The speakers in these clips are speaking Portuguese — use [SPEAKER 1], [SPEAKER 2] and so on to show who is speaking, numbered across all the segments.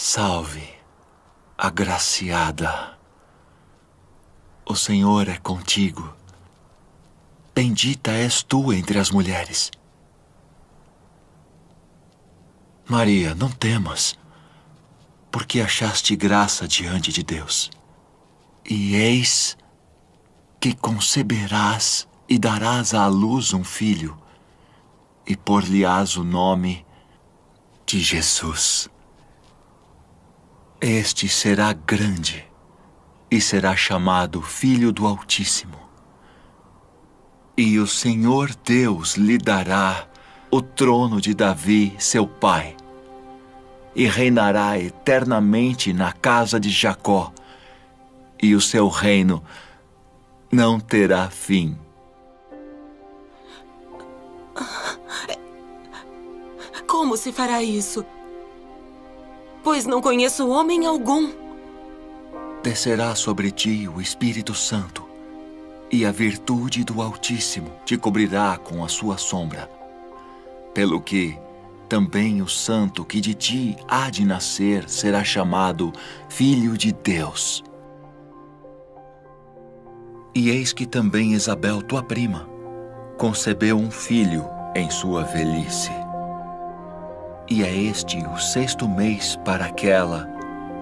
[SPEAKER 1] Salve, agraciada. O Senhor é contigo. Bendita és tu entre as mulheres. Maria, não temas, porque achaste graça diante de Deus. E eis que conceberás e darás à luz um filho, e por-lhe-ás o nome de Jesus. Este será grande e será chamado Filho do Altíssimo. E o Senhor Deus lhe dará o trono de Davi, seu pai, e reinará eternamente na casa de Jacó, e o seu reino não terá fim.
[SPEAKER 2] Como se fará isso? Pois não conheço homem algum.
[SPEAKER 1] Descerá sobre ti o Espírito Santo, e a virtude do Altíssimo te cobrirá com a sua sombra. Pelo que também o santo que de ti há de nascer será chamado Filho de Deus. E eis que também Isabel, tua prima, concebeu um filho em sua velhice. E é este o 6º mês para aquela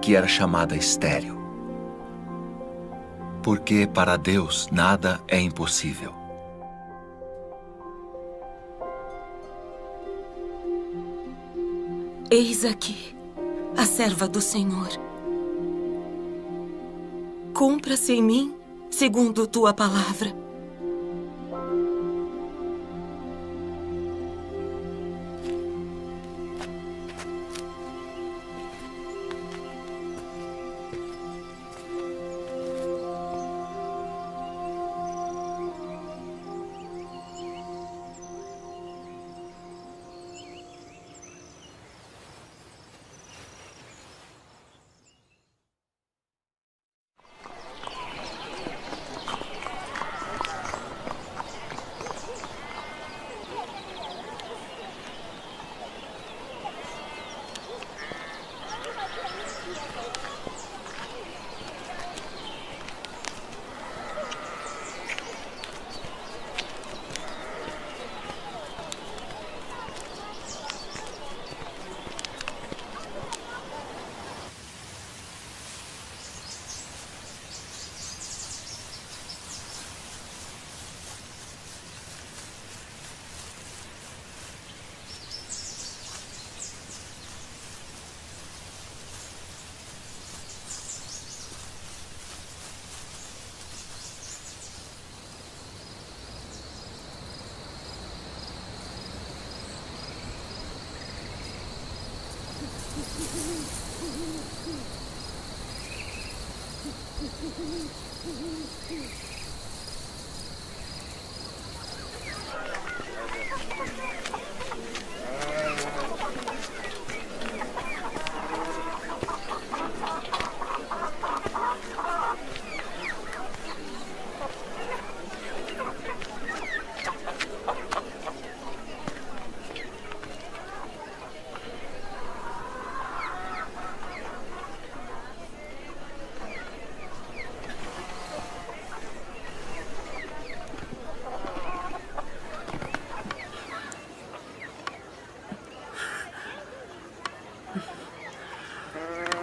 [SPEAKER 1] que era chamada estéril. Porque para Deus nada é impossível.
[SPEAKER 2] Eis aqui a serva do Senhor. Cumpra-se em mim segundo tua palavra.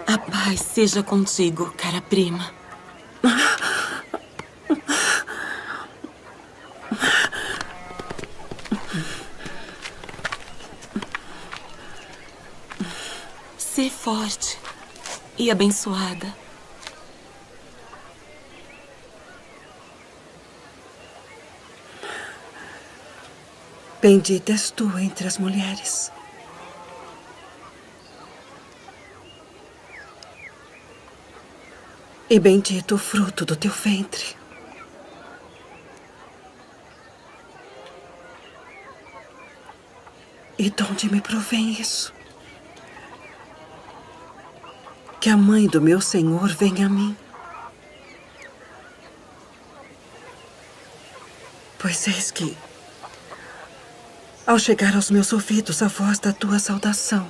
[SPEAKER 2] A paz seja contigo, cara prima. Sê forte e abençoada.
[SPEAKER 3] Bendita és tu entre as mulheres. E bendito o fruto do teu ventre. E de onde me provém isso? Que a mãe do meu Senhor venha a mim. Pois eis que, ao chegar aos meus ouvidos a voz da tua saudação,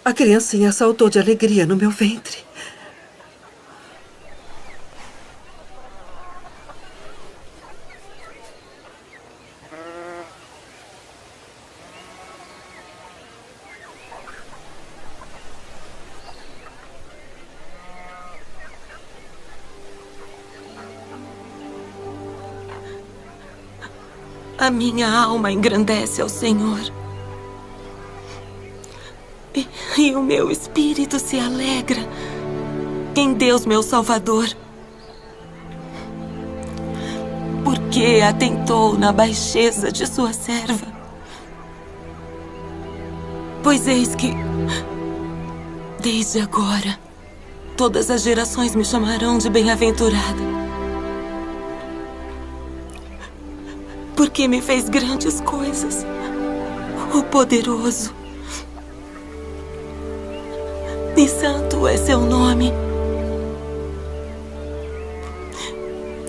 [SPEAKER 3] a criancinha saltou de alegria no meu ventre.
[SPEAKER 2] A minha alma engrandece ao Senhor. E o meu espírito se alegra em Deus, meu Salvador. Porque atentou na baixeza de sua serva. Pois eis que, desde agora, todas as gerações me chamarão de bem-aventurada. Porque me fez grandes coisas, o poderoso. E santo é seu nome.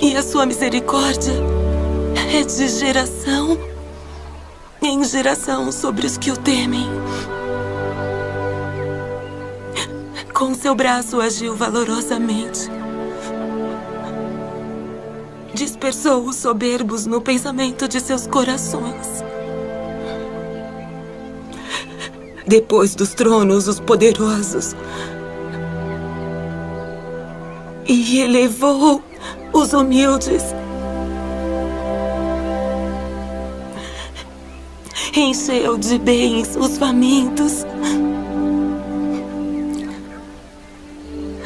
[SPEAKER 2] E a sua misericórdia é de geração em geração sobre os que o temem. Com seu braço agiu valorosamente. Dispersou os soberbos no pensamento de seus corações. Depois dos tronos, os poderosos. E elevou os humildes. Encheu de bens os famintos.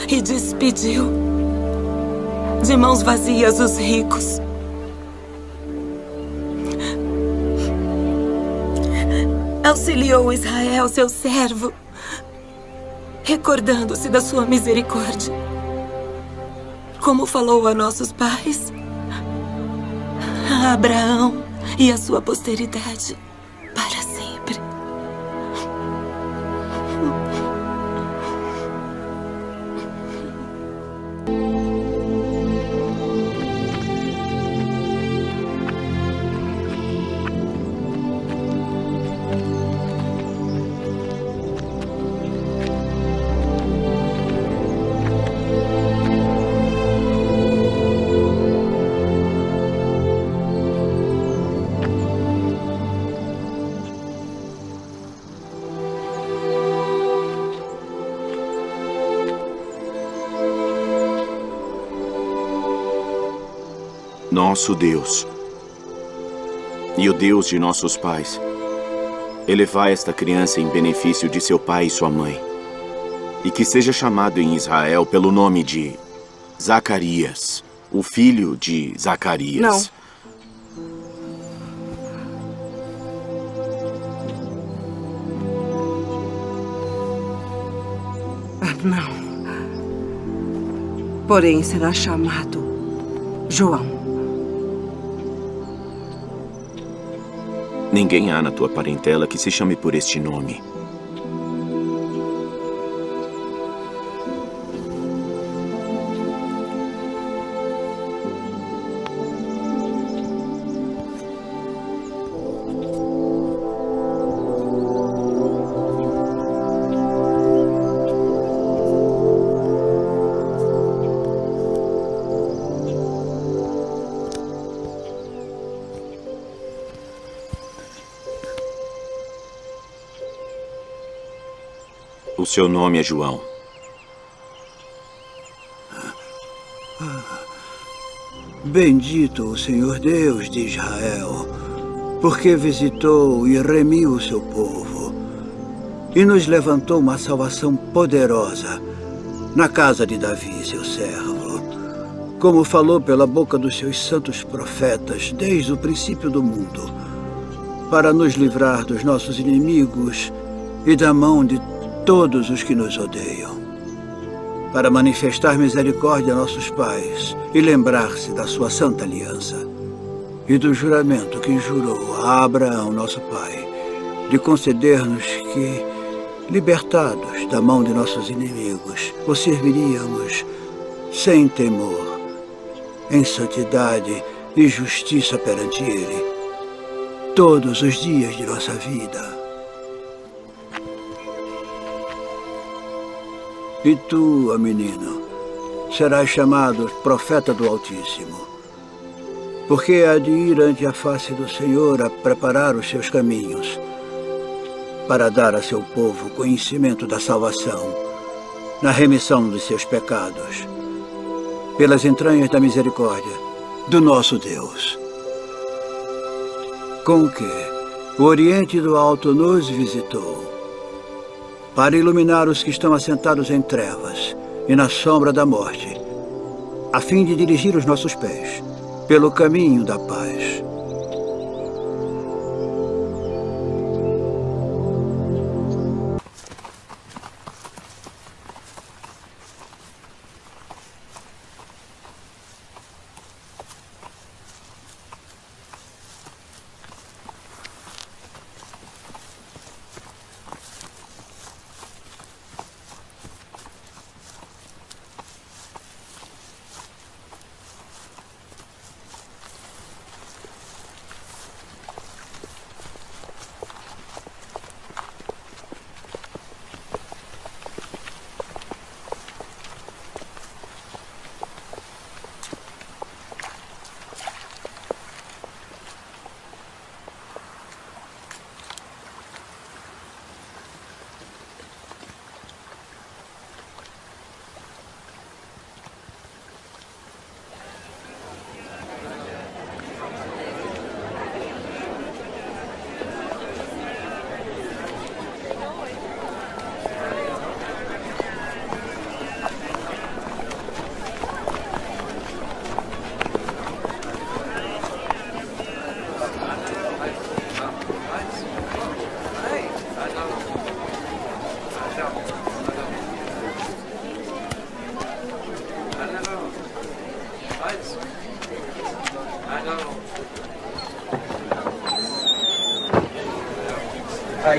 [SPEAKER 2] E despediu de mãos vazias os ricos. Auxiliou Israel, seu servo, recordando-se da sua misericórdia, como falou a nossos pais, a Abraão e a sua posteridade para sempre.
[SPEAKER 4] Nosso Deus e o Deus de nossos pais, elevai esta criança em benefício de seu pai e sua mãe, e que seja chamado em Israel pelo nome de Zacarias, o filho de Zacarias.
[SPEAKER 3] Não. Porém, será chamado João.
[SPEAKER 4] Ninguém há na tua parentela que se chame por este nome. O seu nome é João.
[SPEAKER 5] Bendito o Senhor Deus de Israel, porque visitou e remiu o seu povo, e nos levantou uma salvação poderosa na casa de Davi, seu servo, como falou pela boca dos seus santos profetas desde o princípio do mundo, para nos livrar dos nossos inimigos e da mão de todos os que nos odeiam, para manifestar misericórdia a nossos pais e lembrar-se da sua santa aliança e do juramento que jurou a Abraão, nosso pai, de conceder-nos que, libertados da mão de nossos inimigos, o serviríamos sem temor, em santidade e justiça perante Ele, todos os dias de nossa vida. E tu, ó menino, serás chamado profeta do Altíssimo, porque há de ir ante a face do Senhor a preparar os seus caminhos, para dar a seu povo conhecimento da salvação, na remissão dos seus pecados, pelas entranhas da misericórdia do nosso Deus. Com que o Oriente do Alto nos visitou, para iluminar os que estão assentados em trevas e na sombra da morte, a fim de dirigir os nossos pés pelo caminho da paz.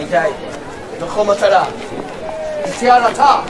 [SPEAKER 6] די, נוכל מטרה. יציאה לתא.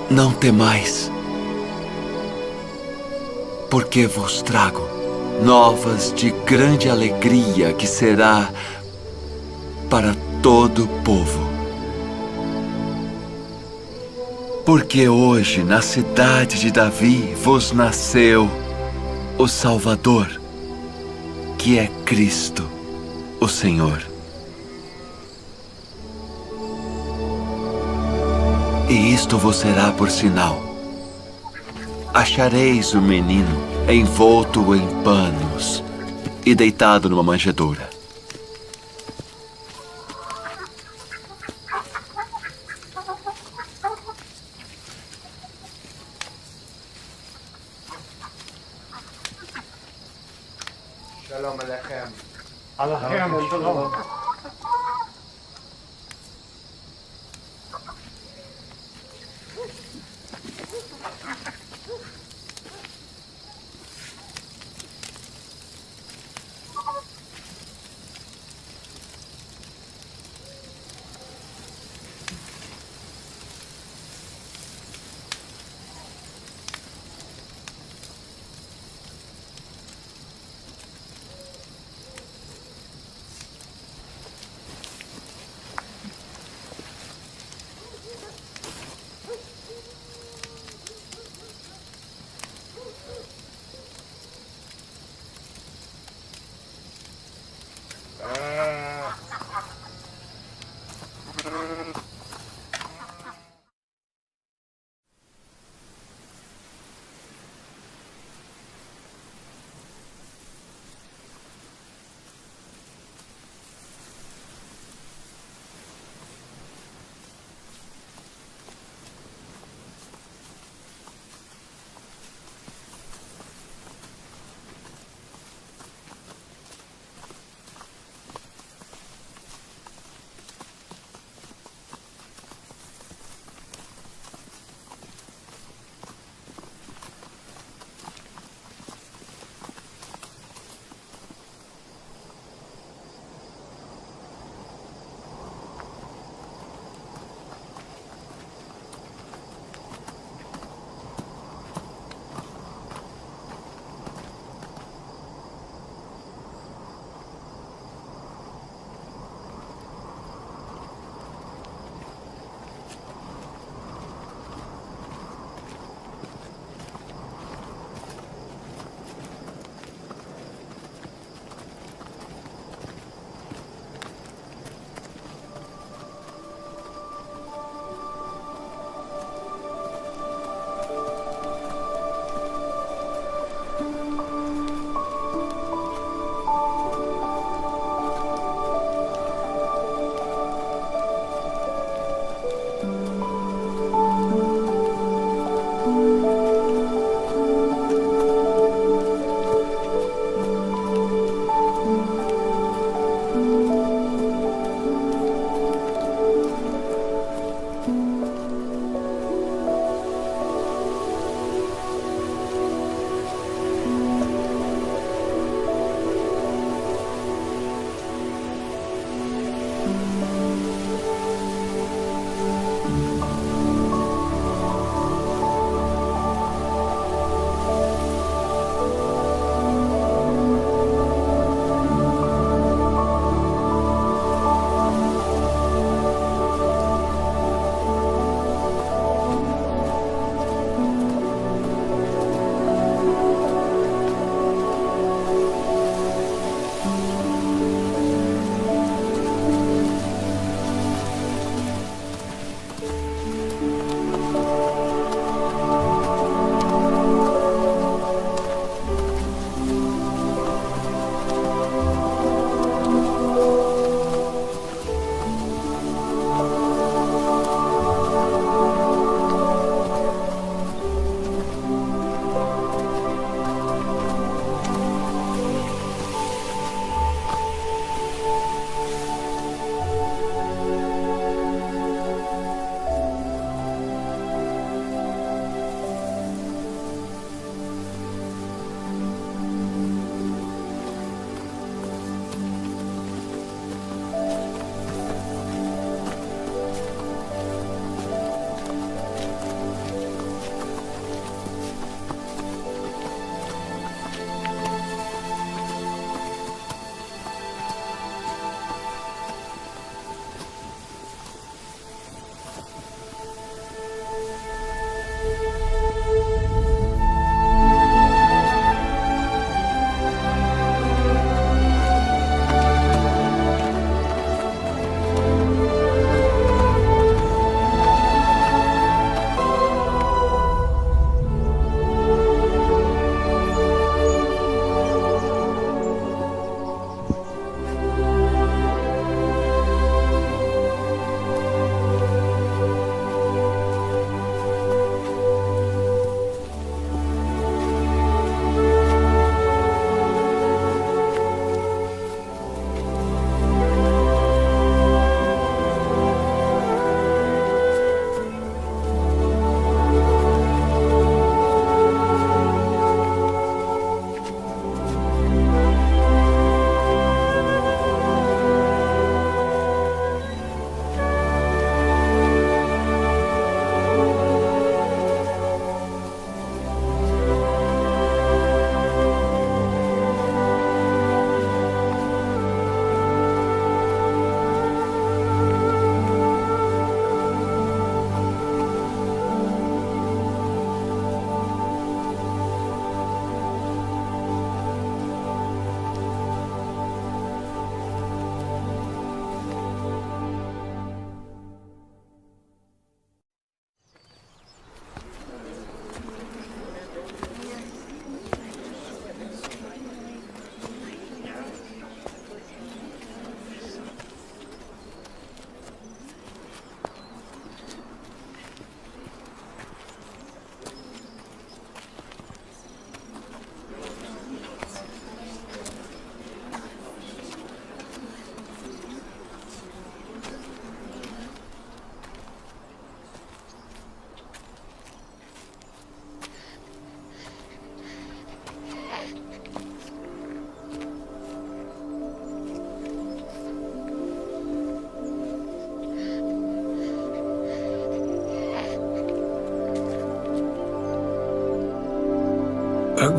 [SPEAKER 1] Não temais, porque vos trago novas de grande alegria que será para todo o povo. Porque hoje na cidade de Davi vos nasceu o Salvador, que é Cristo, o Senhor. E isto vos será por sinal. Achareis o menino envolto em panos e deitado numa manjedoura.
[SPEAKER 6] Shalom Alechem.
[SPEAKER 7] Alechem, shalom.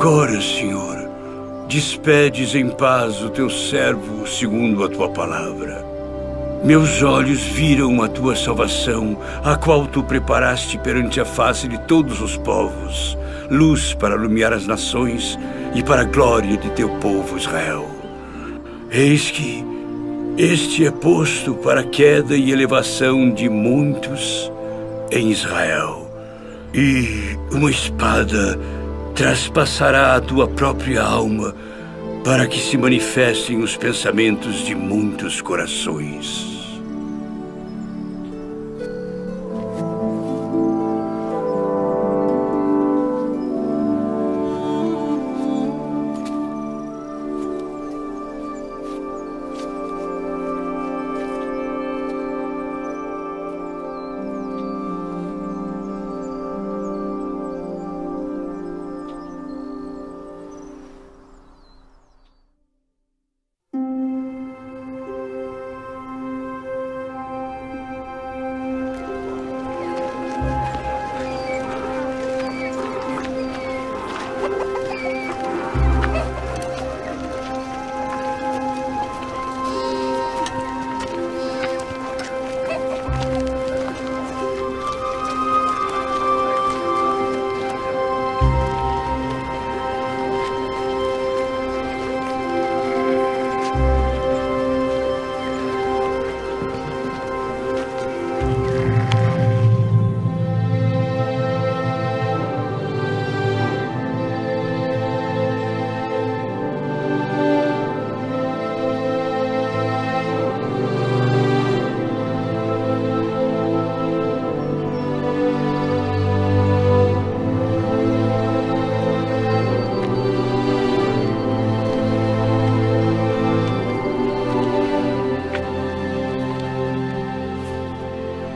[SPEAKER 8] Agora, Senhor, despedes em paz o teu servo segundo a tua palavra. Meus olhos viram a tua salvação, a qual tu preparaste perante a face de todos os povos, luz para iluminar as nações e para a glória de teu povo Israel. Eis que este é posto para a queda e elevação de muitos em Israel, e uma espada traspassará a tua própria alma para que se manifestem os pensamentos de muitos corações.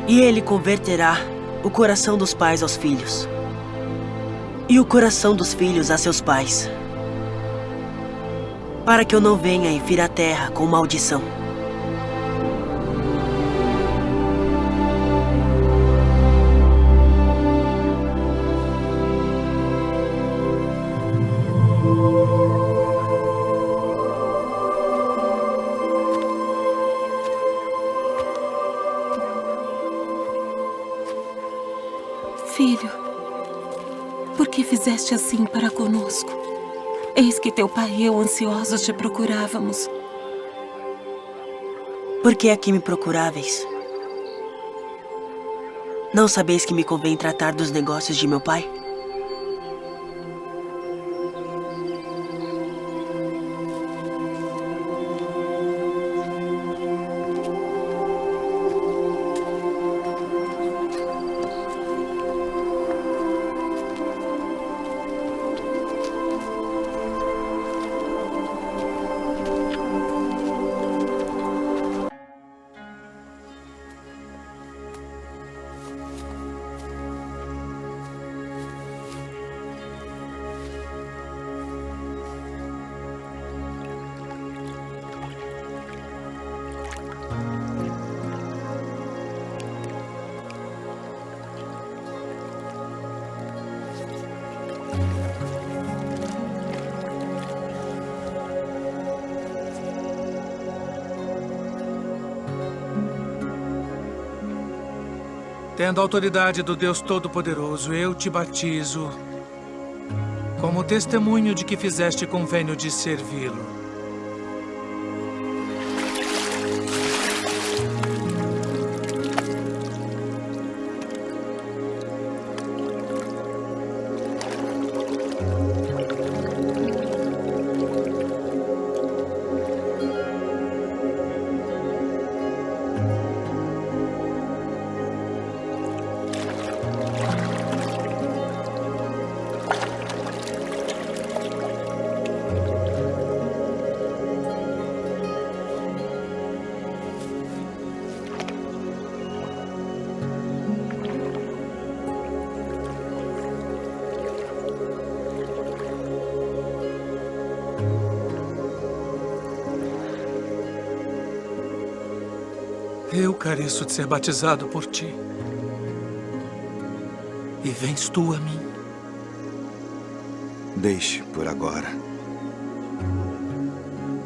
[SPEAKER 9] E ele converterá o coração dos pais aos filhos, e o coração dos filhos a seus pais, para que eu não venha e fira a terra com maldição.
[SPEAKER 2] Filho, por que fizeste assim para conosco? Eis que teu pai e eu ansiosos te procurávamos.
[SPEAKER 9] Por que aqui me procuráveis? Não sabeis que me convém tratar dos negócios de meu pai?
[SPEAKER 10] Tendo a autoridade do Deus Todo-Poderoso, eu te batizo como testemunho de que fizeste convênio de servi-lo. Eu careço de ser batizado por ti. E vens tu a mim.
[SPEAKER 11] Deixe por agora.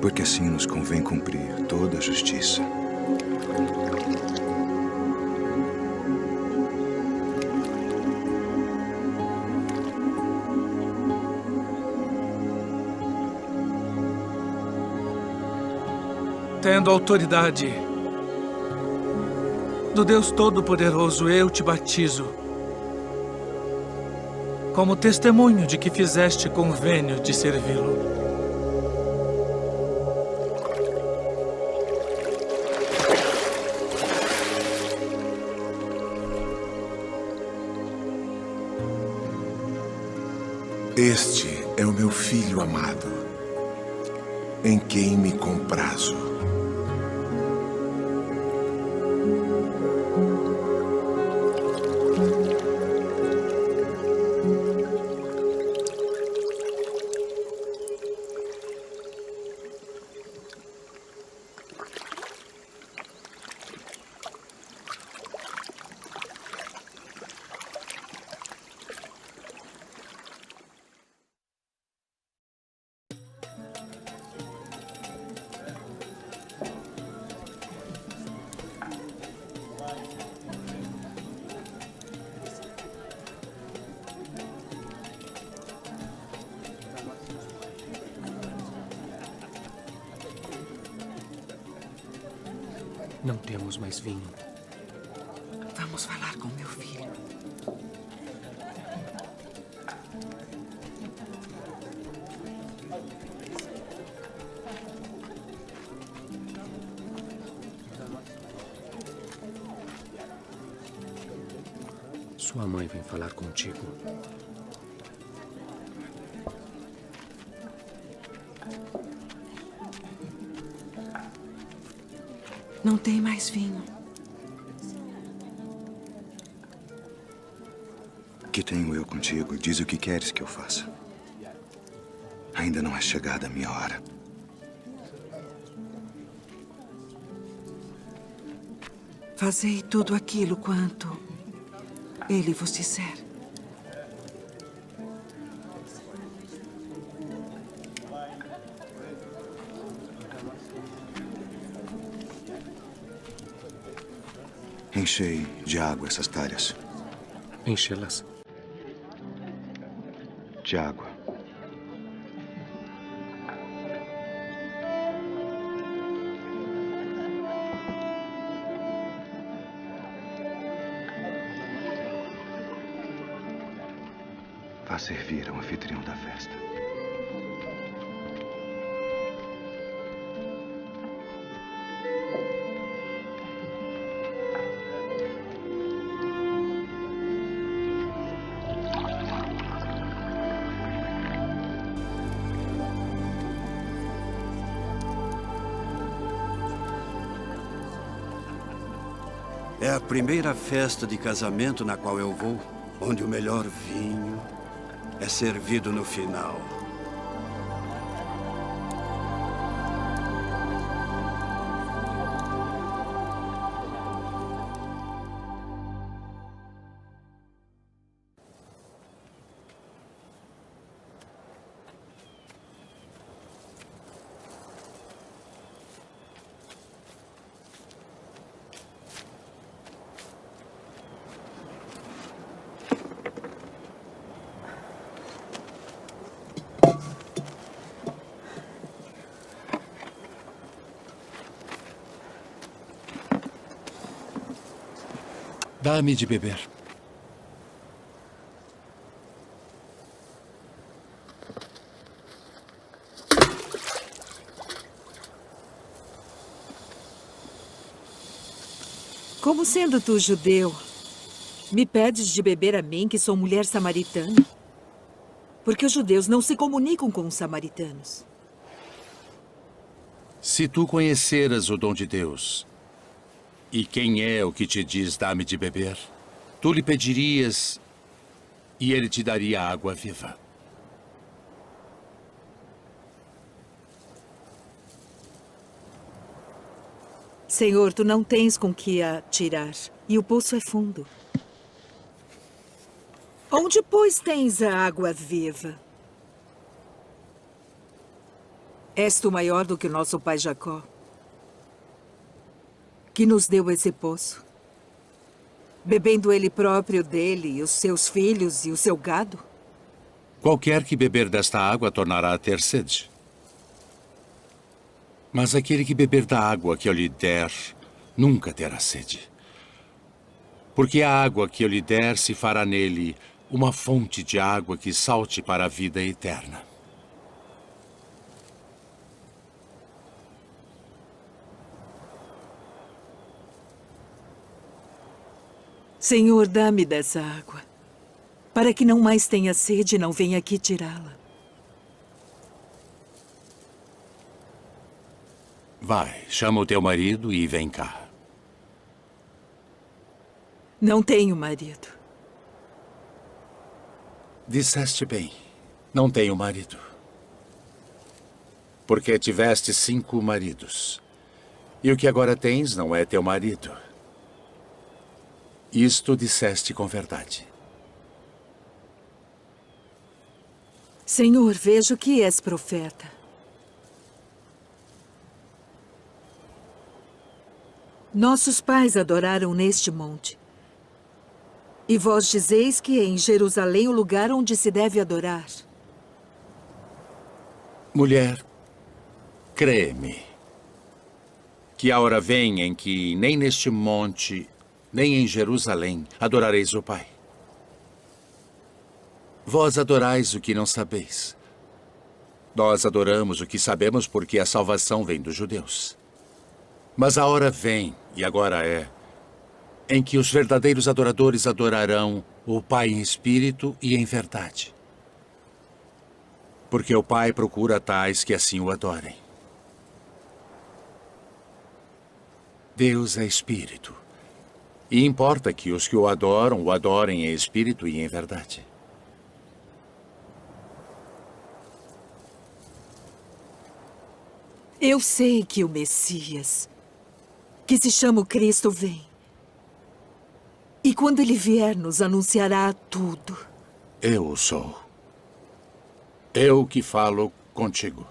[SPEAKER 11] Porque assim nos convém cumprir toda a justiça.
[SPEAKER 10] Tendo autoridade do Deus Todo-Poderoso, eu te batizo, como testemunho de que fizeste convênio de servi-lo.
[SPEAKER 12] Este é o meu filho amado, em quem me comprazo.
[SPEAKER 13] Não temos mais vinho.
[SPEAKER 3] Vamos falar com meu filho.
[SPEAKER 13] Sua mãe vem falar contigo.
[SPEAKER 3] Não tem mais vinho.
[SPEAKER 11] Que tenho eu contigo? Diz o que queres que eu faça. Ainda não é chegada a minha hora.
[SPEAKER 3] Fazei tudo aquilo quanto ele vos disser.
[SPEAKER 11] Enchei de água essas talhas.
[SPEAKER 13] Enchê-las.
[SPEAKER 11] De água. Vá servir ao anfitrião da festa.
[SPEAKER 8] É a primeira festa de casamento na qual eu vou, onde o melhor vinho é servido no final.
[SPEAKER 14] Dá-me de beber.
[SPEAKER 15] Como sendo tu judeu, me pedes de beber a mim, que sou mulher samaritana? Porque os judeus não se comunicam com os samaritanos.
[SPEAKER 14] Se tu conheceras o dom de Deus, e quem é o que te diz dá-me de beber, tu lhe pedirias e ele te daria água viva.
[SPEAKER 15] Senhor, tu não tens com que a tirar, e o poço é fundo. Onde, pois, tens a água viva? És tu maior do que o nosso pai Jacó, que nos deu esse poço, bebendo ele próprio dele, e os seus filhos e o seu gado?
[SPEAKER 14] Qualquer que beber desta água tornará a ter sede. Mas aquele que beber da água que eu lhe der, nunca terá sede. Porque a água que eu lhe der se fará nele uma fonte de água que salte para a vida eterna.
[SPEAKER 15] Senhor, dá-me dessa água, para que não mais tenha sede e não venha aqui tirá-la.
[SPEAKER 14] Vai, chama o teu marido e vem cá.
[SPEAKER 15] Não tenho marido.
[SPEAKER 14] Disseste bem, não tenho marido. Porque tiveste 5 maridos. E o que agora tens não é teu marido. Isto disseste com verdade.
[SPEAKER 15] Senhor, vejo que és profeta. Nossos pais adoraram neste monte. E vós dizeis que é em Jerusalém o lugar onde se deve adorar.
[SPEAKER 14] Mulher, crê-me, que a hora vem em que nem neste monte, nem em Jerusalém adorareis o Pai. Vós adorais o que não sabeis. Nós adoramos o que sabemos porque a salvação vem dos judeus. Mas a hora vem, e agora é, em que os verdadeiros adoradores adorarão o Pai em espírito e em verdade. Porque o Pai procura tais que assim o adorem. Deus é espírito. E importa que os que o adorem em espírito e em verdade.
[SPEAKER 15] Eu sei que o Messias, que se chama o Cristo, vem. E quando ele vier, nos anunciará tudo.
[SPEAKER 14] Eu o sou. Eu que falo contigo.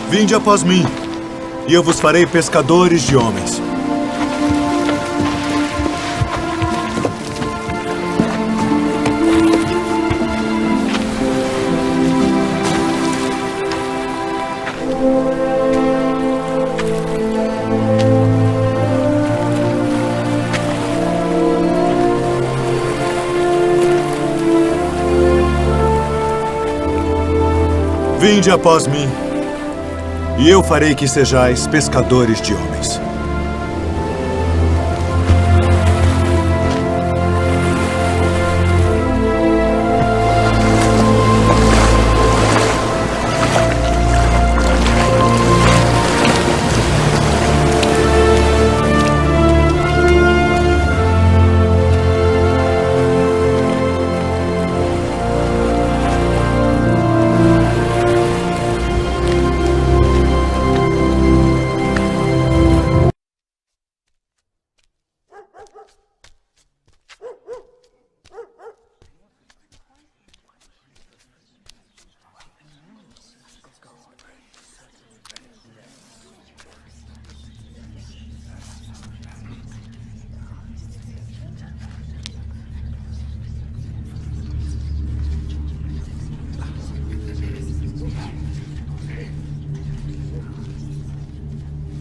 [SPEAKER 16] Vinde após mim, e eu vos farei pescadores de homens. Vinde após mim, e eu farei que sejais pescadores de homens.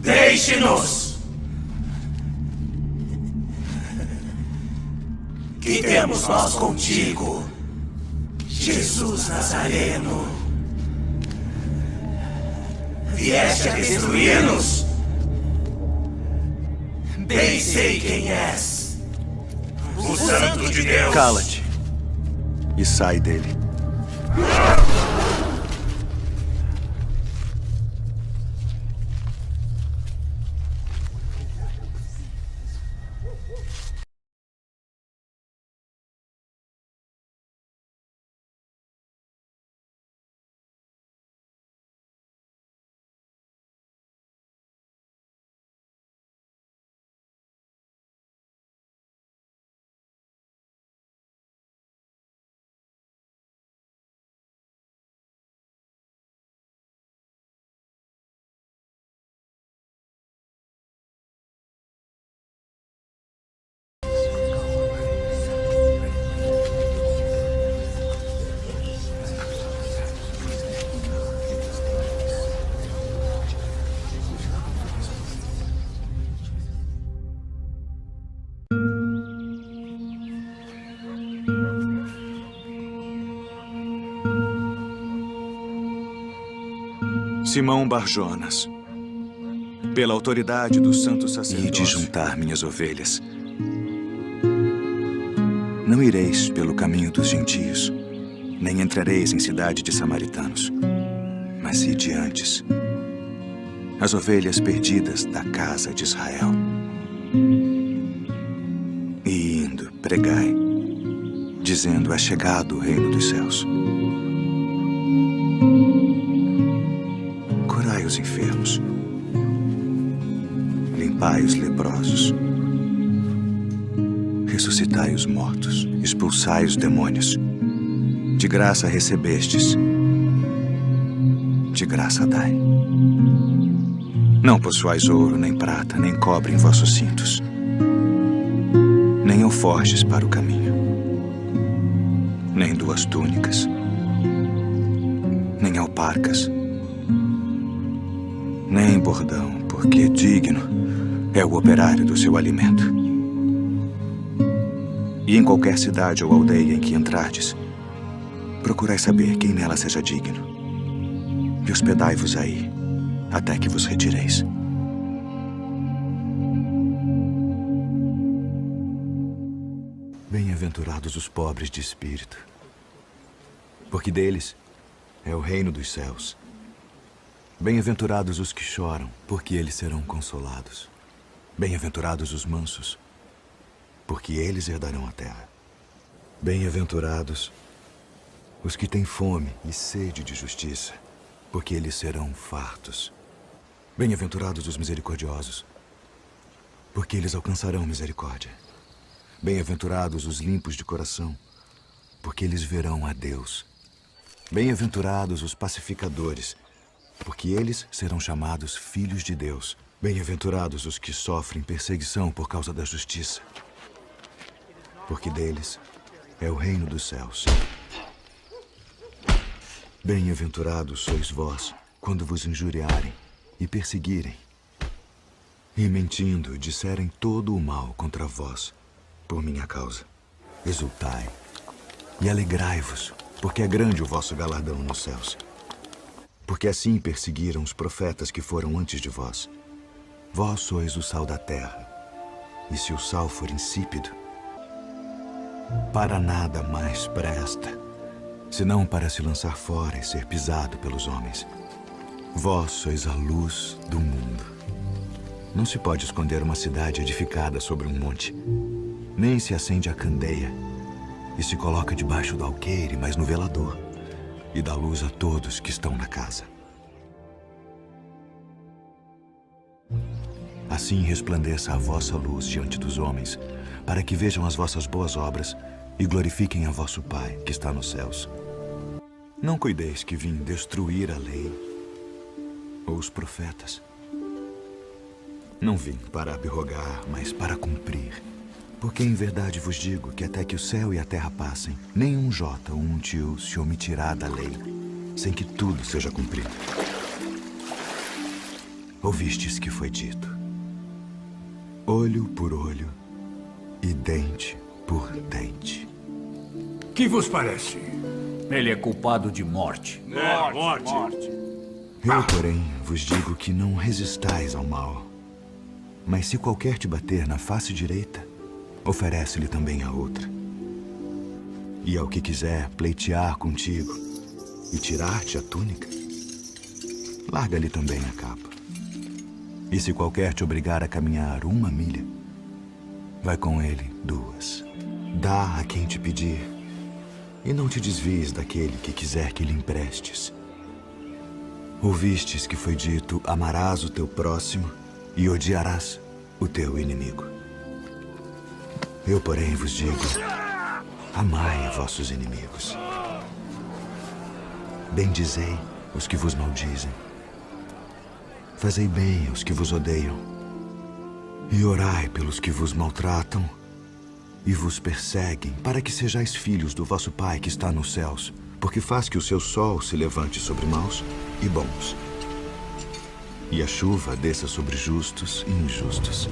[SPEAKER 17] Deixe-nos! Que iremos nós contigo, Jesus Nazareno. Vieste a destruir-nos? Bem sei quem és. O Santo de Deus.
[SPEAKER 16] Cala-te e sai dele.
[SPEAKER 11] Simão Barjonas, pela autoridade do santo sacerdócio, e de juntar minhas ovelhas. Não ireis pelo caminho dos gentios, nem entrareis em cidade de samaritanos, mas ide antes, as ovelhas perdidas da casa de Israel. E indo, pregai, dizendo: é chegado o reino dos céus. Curai os enfermos, limpai os leprosos, ressuscitai os mortos, expulsai os demônios. De graça recebestes, de graça dai. Não possuais ouro, nem prata, nem cobre em vossos cintos, nem alforjes para o caminho, nem 2 túnicas, nem alparcas, nem bordão, porque digno é o operário do seu alimento. E em qualquer cidade ou aldeia em que entrardes, procurai saber quem nela seja digno, e hospedai-vos aí, até que vos retireis.
[SPEAKER 16] Bem-aventurados os pobres de espírito, porque deles é o reino dos céus. Bem-aventurados os que choram, porque eles serão consolados. Bem-aventurados os mansos, porque eles herdarão a terra. Bem-aventurados os que têm fome e sede de justiça, porque eles serão fartos. Bem-aventurados os misericordiosos, porque eles alcançarão misericórdia. Bem-aventurados os limpos de coração, porque eles verão a Deus. Bem-aventurados os pacificadores, porque eles serão chamados filhos de Deus. Bem-aventurados os que sofrem perseguição por causa da justiça, porque deles é o reino dos céus. Bem-aventurados sois vós, quando vos injuriarem e perseguirem, e mentindo disserem todo o mal contra vós, por minha causa. Exultai e alegrai-vos, porque é grande o vosso galardão nos céus. Porque assim perseguiram os profetas que foram antes de vós. Vós sois o sal da terra, e se o sal for insípido, para nada mais presta, senão para se lançar fora e ser pisado pelos homens. Vós sois a luz do mundo. Não se pode esconder uma cidade edificada sobre um monte, nem se acende a candeia e se coloca debaixo do alqueire, mas no velador, e dá luz a todos que estão na casa. Assim resplandeça a vossa luz diante dos homens, para que vejam as vossas boas obras e glorifiquem a vosso Pai que está nos céus. Não cuideis que vim destruir a lei ou os profetas. Não vim para abrogar, mas para cumprir. Porque em verdade vos digo que até que o céu e a terra passem, nem um jota ou um tio se omitirá da lei, sem que tudo seja cumprido. Ouvistes que foi dito: olho por olho e dente por dente.
[SPEAKER 8] Que vos parece?
[SPEAKER 18] Ele é culpado de morte.
[SPEAKER 8] Morte.
[SPEAKER 16] Eu, porém, vos digo que não resistais ao mal. Mas se qualquer te bater na face direita, oferece-lhe também a outra. E ao que quiser pleitear contigo e tirar-te a túnica, larga-lhe também a capa. E se qualquer te obrigar a caminhar 1 milha, vai com ele 2. Dá a quem te pedir, e não te desvies daquele que quiser que lhe emprestes. Ouvistes que foi dito: amarás o teu próximo e odiarás o teu inimigo. Eu, porém, vos digo: amai vossos inimigos. Bendizei os que vos maldizem. Fazei bem aos que vos odeiam. E orai pelos que vos maltratam e vos perseguem, para que sejais filhos do vosso Pai que está nos céus, porque faz que o seu sol se levante sobre maus e bons, e a chuva desça sobre justos e injustos.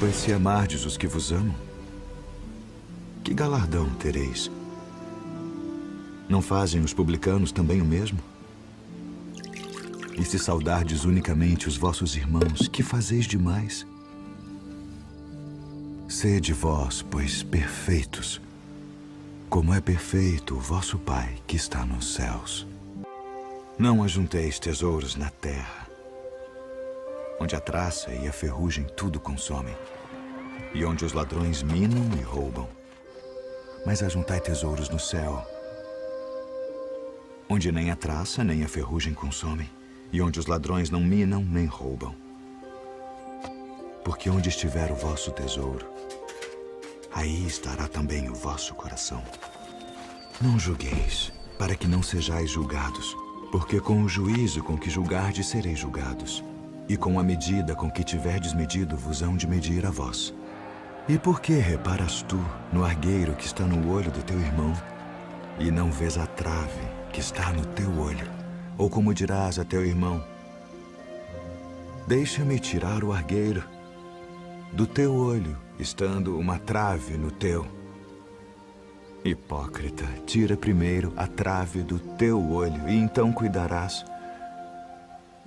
[SPEAKER 16] Pois se amardes os que vos amam, que galardão tereis? Não fazem os publicanos também o mesmo? E se saudardes unicamente os vossos irmãos, que fazeis demais? Sede vós, pois, perfeitos, como é perfeito o vosso Pai que está nos céus. Não ajunteis tesouros na terra, onde a traça e a ferrugem tudo consomem, e onde os ladrões minam e roubam. Mas ajuntai tesouros no céu, onde nem a traça nem a ferrugem consomem, e onde os ladrões não minam nem roubam. Porque onde estiver o vosso tesouro, aí estará também o vosso coração. Não julgueis, para que não sejais julgados, porque com o juízo com que julgardes sereis julgados, e com a medida com que tiverdes medido vos hão de medir a vós. E por que reparas tu no argueiro que está no olho do teu irmão, e não vês a trave que está no teu olho? Ou como dirás a teu irmão: deixa-me tirar o argueiro do teu olho, estando uma trave no teu. Hipócrita, tira primeiro a trave do teu olho, e então cuidarás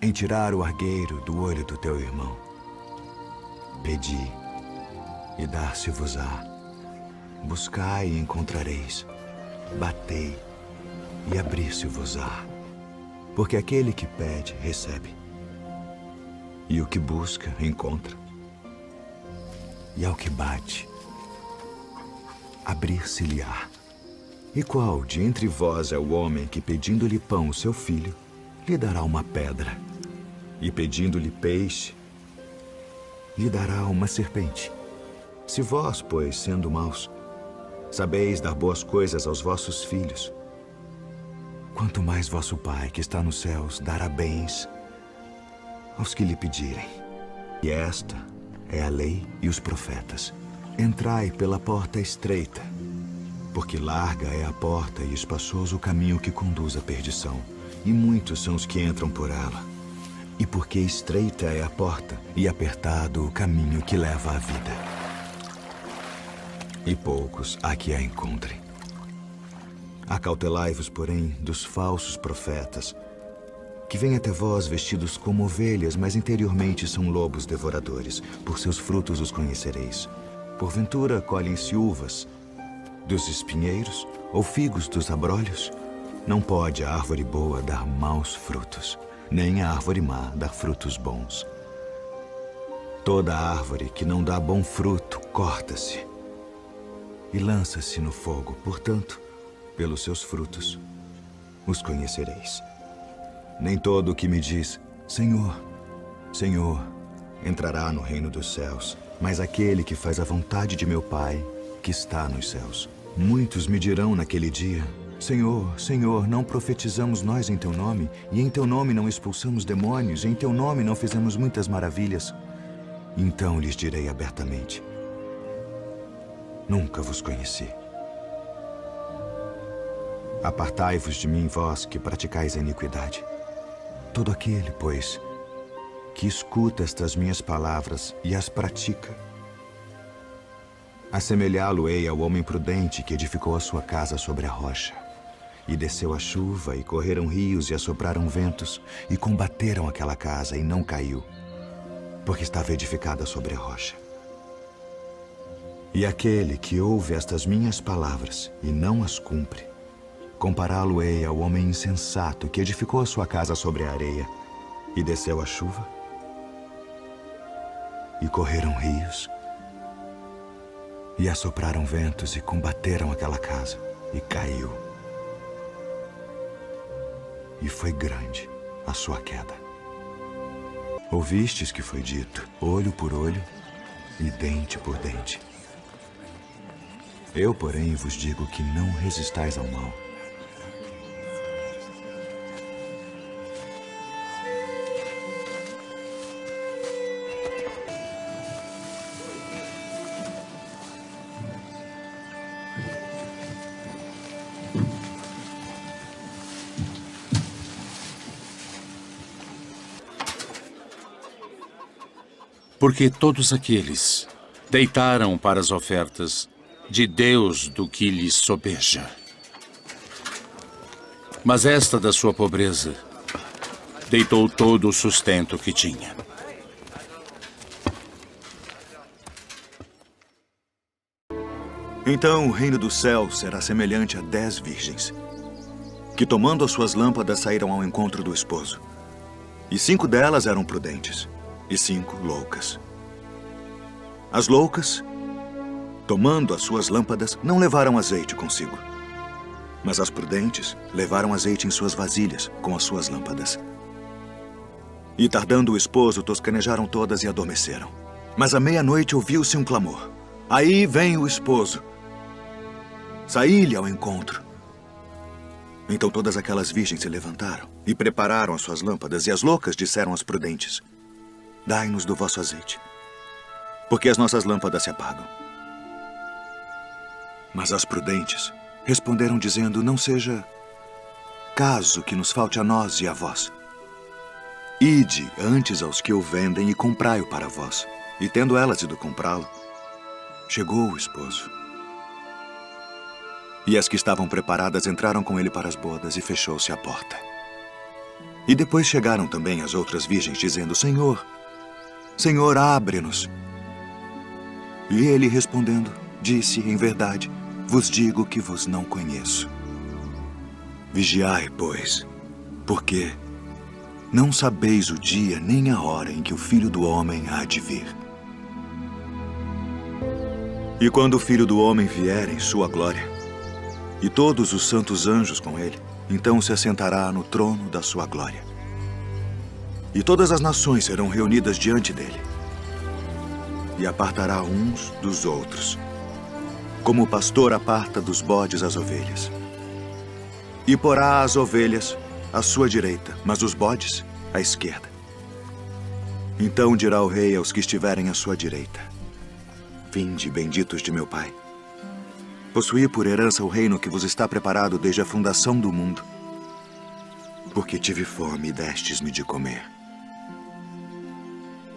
[SPEAKER 16] em tirar o argueiro do olho do teu irmão. Pedi, e dar-se-vos-á. Buscai e encontrareis. Batei, e abrir-se-vos-á. Porque aquele que pede, recebe. E o que busca, encontra. E ao que bate, abrir-se-lhe-á. E qual de entre vós é o homem que, pedindo-lhe pão o seu filho, lhe dará uma pedra? E pedindo-lhe peixe, lhe dará uma serpente? Se vós, pois, sendo maus, sabeis dar boas coisas aos vossos filhos, quanto mais vosso Pai, que está nos céus, dará bens aos que lhe pedirem. E esta é a lei e os profetas. Entrai pela porta estreita, porque larga é a porta e espaçoso o caminho que conduz à perdição, e muitos são os que entram por ela. E porque estreita é a porta e apertado o caminho que leva à vida, e poucos há que a encontrem. Acautelai-vos, porém, dos falsos profetas, que vêm até vós vestidos como ovelhas, mas interiormente são lobos devoradores. Por seus frutos os conhecereis. Porventura colhem-se uvas dos espinheiros ou figos dos abrolhos? Não pode a árvore boa dar maus frutos, nem a árvore má dar frutos bons. Toda árvore que não dá bom fruto corta-se e lança-se no fogo. Portanto, pelos seus frutos os conhecereis. Nem todo o que me diz, Senhor, Senhor, entrará no reino dos céus, mas aquele que faz a vontade de meu Pai, que está nos céus. Muitos me dirão naquele dia: Senhor, Senhor, não profetizamos nós em teu nome, e em teu nome não expulsamos demônios, e em teu nome não fizemos muitas maravilhas? Então lhes direi abertamente: nunca vos conheci. Apartai-vos de mim, vós que praticais a iniquidade. Todo aquele, pois, que escuta estas minhas palavras e as pratica, Assemelhá-lo-ei ao homem prudente que edificou a sua casa sobre a rocha. E desceu a chuva, e correram rios, e assopraram ventos, e combateram aquela casa, e não caiu, porque estava edificada sobre a rocha. E aquele que ouve estas minhas palavras, e não as cumpre, compará-lo-ei ao homem insensato que edificou a sua casa sobre a areia, e desceu a chuva, e correram rios, e assopraram ventos, e combateram aquela casa, e caiu. E foi grande a sua queda. Ouvistes que foi dito, olho por olho e dente por dente. Eu, porém, vos digo que não resistais ao mal.
[SPEAKER 14] Porque todos aqueles deitaram para as ofertas de Deus do que lhes sobeja. Mas esta da sua pobreza deitou todo o sustento que tinha.
[SPEAKER 16] Então o reino do céu será semelhante a 10 virgens, que tomando as suas lâmpadas saíram ao encontro do esposo. E 5 delas eram prudentes, e 5 loucas. As loucas, tomando as suas lâmpadas, não levaram azeite consigo. Mas as prudentes levaram azeite em suas vasilhas com as suas lâmpadas. E tardando o esposo, toscanejaram todas e adormeceram. Mas à meia-noite ouviu-se um clamor. Aí vem o esposo. Saí-lhe ao encontro. Então todas aquelas virgens se levantaram e prepararam as suas lâmpadas, e as loucas disseram às prudentes: Dai-nos do vosso azeite, porque as nossas lâmpadas se apagam. Mas as prudentes responderam dizendo: Não seja caso que nos falte a nós e a vós. Ide antes aos que o vendem e comprai-o para vós. E tendo elas ido comprá-lo, chegou o esposo. E as que estavam preparadas entraram com ele para as bodas, e fechou-se a porta. E depois chegaram também as outras virgens, dizendo: Senhor, Senhor, abre-nos. E ele, respondendo, disse: Em verdade, vos digo que vos não conheço. Vigiai, pois, porque não sabeis o dia nem a hora em que o Filho do Homem há de vir. E quando o Filho do Homem vier em sua glória, e todos os santos anjos com ele, então se assentará no trono da sua glória. E todas as nações serão reunidas diante dele. E apartará uns dos outros, como o pastor aparta dos bodes as ovelhas. E porá as ovelhas à sua direita, mas os bodes à esquerda. Então dirá o rei aos que estiverem à sua direita: Vinde, benditos de meu Pai. Possuí por herança o reino que vos está preparado desde a fundação do mundo. Porque tive fome e destes-me de comer.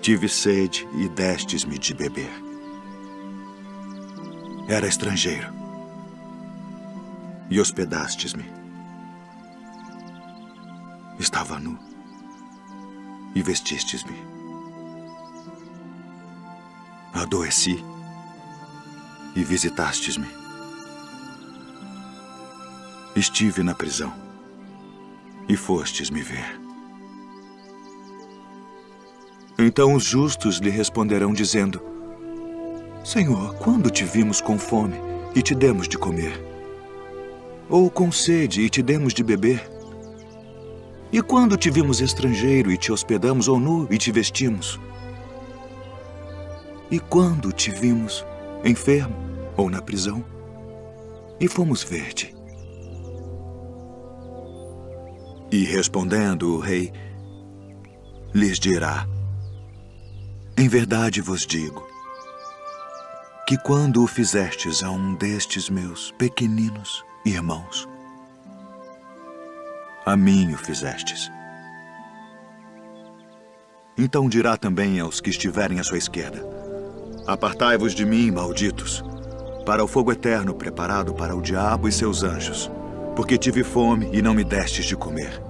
[SPEAKER 16] Tive sede e destes-me de beber. Era estrangeiro e hospedastes-me. Estava nu e vestistes-me. Adoeci e visitastes-me. Estive na prisão e fostes me ver. Então os justos lhe responderão dizendo: Senhor, quando te vimos com fome e te demos de comer? Ou com sede e te demos de beber? E quando te vimos estrangeiro e te hospedamos, ou nu e te vestimos? E quando te vimos enfermo ou na prisão e fomos ver-te? E respondendo o rei, lhes dirá: Em verdade vos digo, que quando o fizestes a um destes meus pequeninos irmãos, a mim o fizestes. Então dirá também aos que estiverem à sua esquerda: Apartai-vos de mim, malditos, para o fogo eterno preparado para o diabo e seus anjos, porque tive fome e não me destes de comer.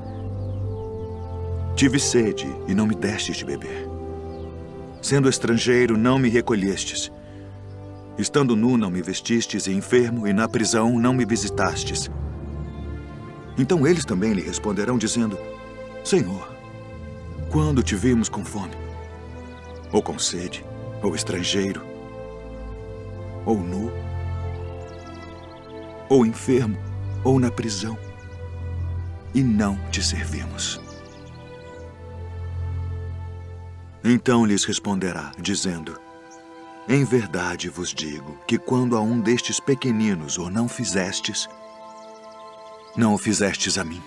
[SPEAKER 16] Tive sede e não me destes de beber. Sendo estrangeiro, não me recolhestes. Estando nu, não me vestistes, e enfermo, e na prisão, não me visitastes. Então eles também lhe responderão, dizendo: Senhor, quando te vimos com fome, ou com sede, ou estrangeiro, ou nu, ou enfermo, ou na prisão, e não te servimos? Então lhes responderá, dizendo: Em verdade vos digo que quando a um destes pequeninos o não fizestes, não o fizestes a mim.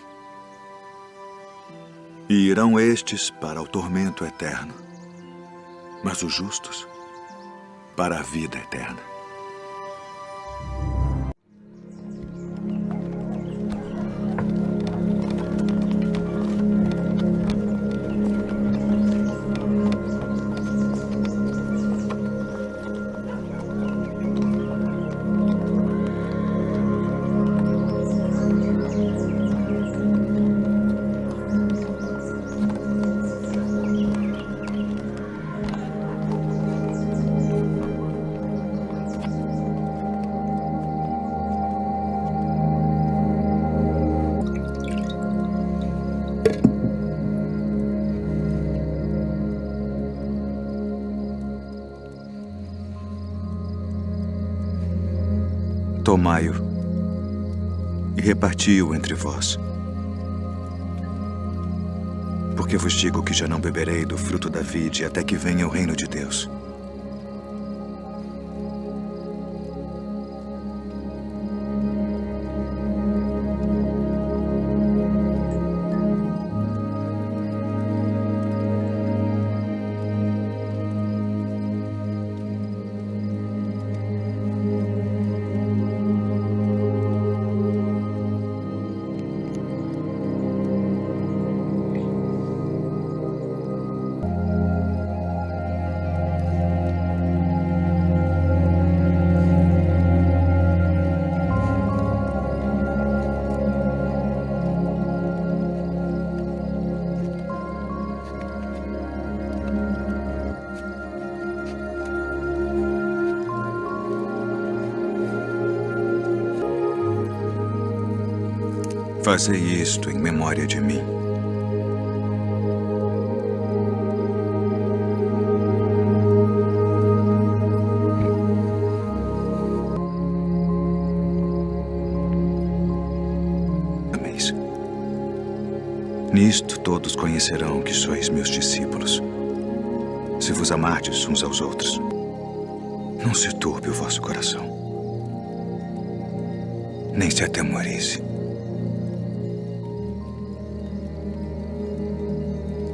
[SPEAKER 16] E irão estes para o tormento eterno, mas os justos para a vida eterna. Tomai-o e reparti-o entre vós. Porque vos digo que já não beberei do fruto da vide até que venha o reino de Deus. Fazei isto em memória de mim. Ameis. Nisto todos conhecerão que sois meus discípulos, se vos amardes uns aos outros. Não se turbe o vosso coração, nem se atemorize.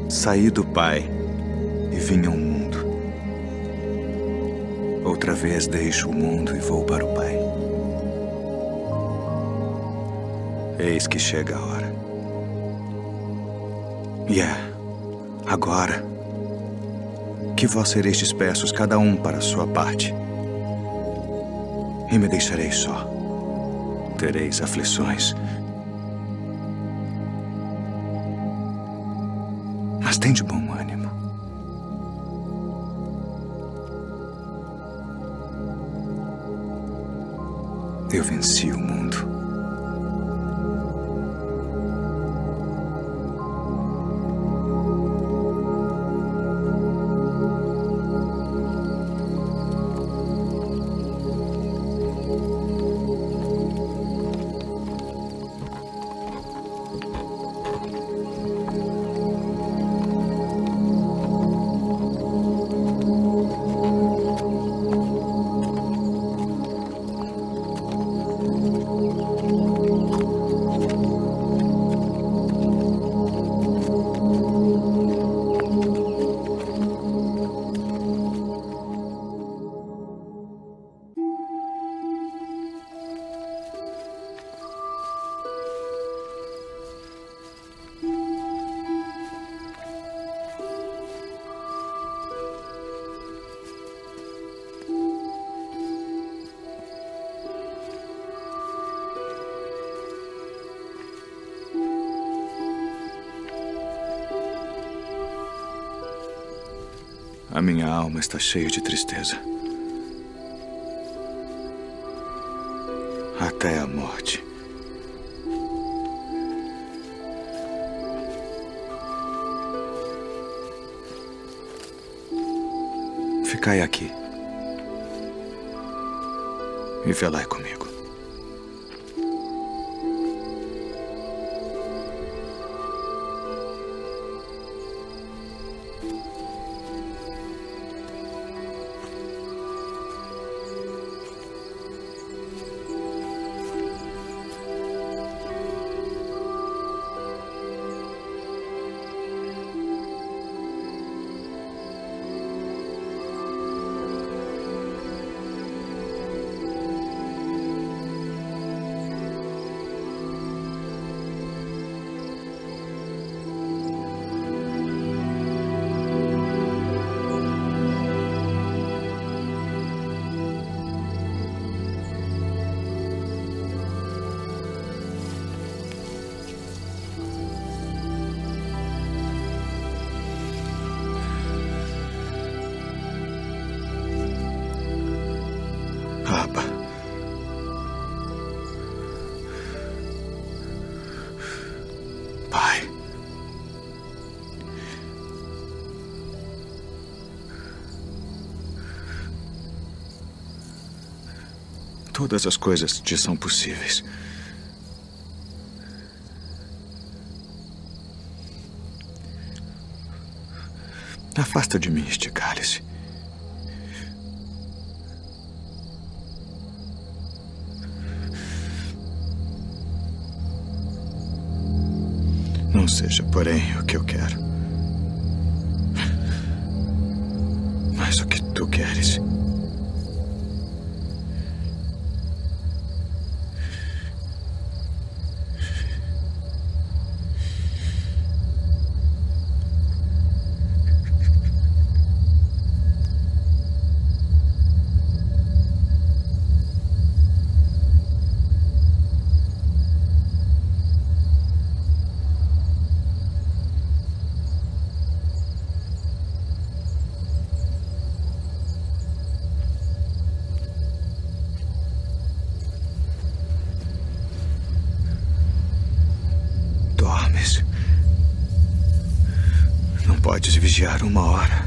[SPEAKER 16] Saí do Pai e vim ao mundo. Outra vez deixo o mundo e vou para o Pai. Eis que chega a hora. E agora, que vós sereis dispersos, cada um para a sua parte. E me deixareis só. Tereis aflições. Mas tende bom ânimo. Eu venci o mundo.
[SPEAKER 11] A minha alma está cheia de tristeza. Até a morte. Ficai aqui. E velai comigo. Abba. Pai. Todas as coisas te são possíveis. Afasta de mim este cálice. Não seja, porém, o que eu quero, mas o que tu queres. Dormes. Não podes vigiar uma hora.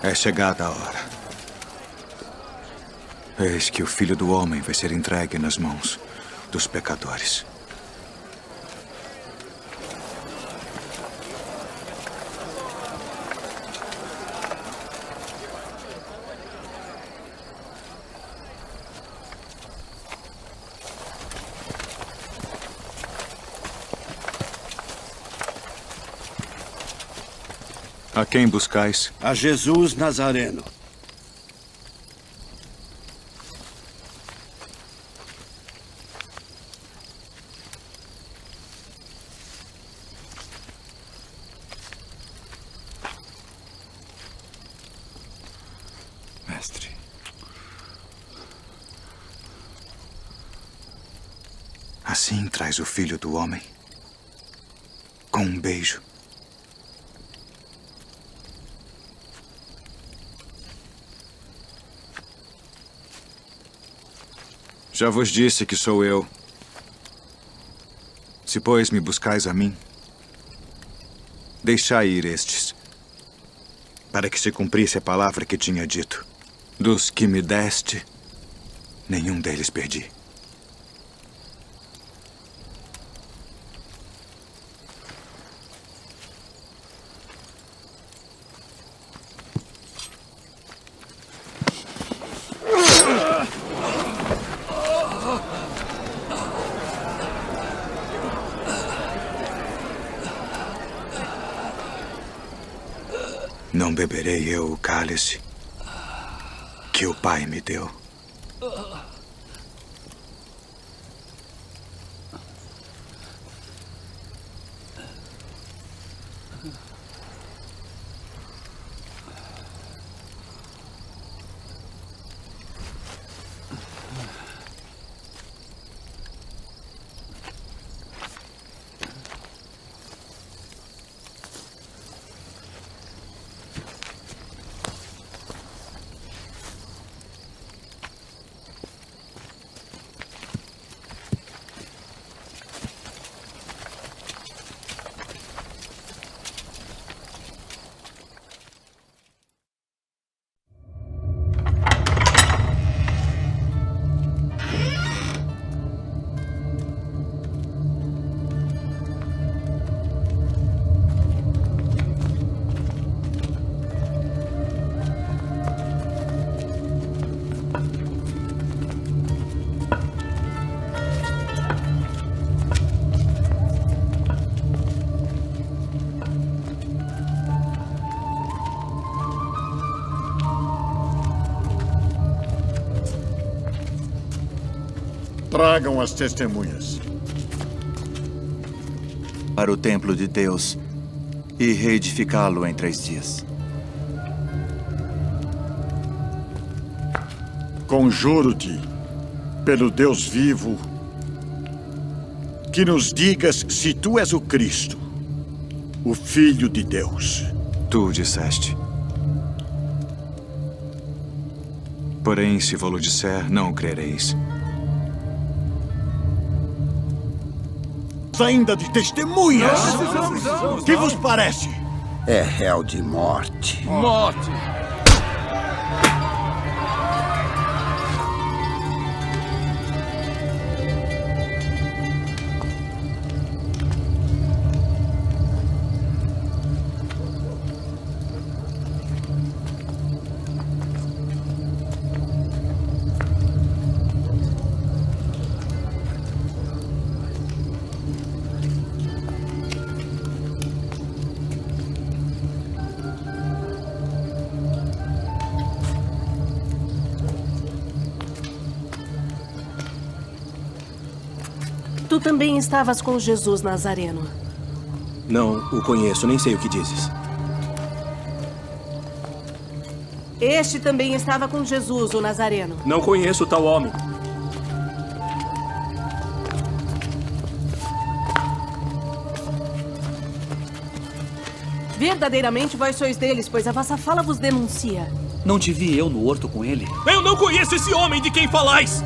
[SPEAKER 11] É chegada a hora. Eis que o Filho do Homem vai ser entregue nas mãos dos pecadores. A quem buscais?
[SPEAKER 19] A Jesus Nazareno.
[SPEAKER 11] Mestre. Assim traz o Filho do Homem, com um beijo. Já vos disse que sou eu. Se, pois, me buscais a mim, deixai ir estes, para que se cumprisse a palavra que tinha dito. Dos que me deste, nenhum deles perdi. Não beberei eu o cálice que o Pai me deu.
[SPEAKER 20] Tragam as testemunhas.
[SPEAKER 1] Para o templo de Deus e reedificá-lo em 3 dias.
[SPEAKER 20] Conjuro-te, pelo Deus vivo, que nos digas se tu és o Cristo, o Filho de Deus.
[SPEAKER 11] Tu o disseste. Porém, se vou-lo disser, não o crereis.
[SPEAKER 20] Ainda de testemunhas! Que vos parece?
[SPEAKER 19] É réu de morte.
[SPEAKER 10] Morte!
[SPEAKER 9] Tu também estavas com Jesus Nazareno.
[SPEAKER 13] Não o conheço, nem sei o que dizes.
[SPEAKER 9] Este também estava com Jesus, o Nazareno.
[SPEAKER 13] Não conheço tal homem.
[SPEAKER 9] Verdadeiramente vós sois deles, pois a vossa fala vos denuncia.
[SPEAKER 18] Não te vi eu no horto com ele?
[SPEAKER 13] Eu não conheço esse homem de quem falais!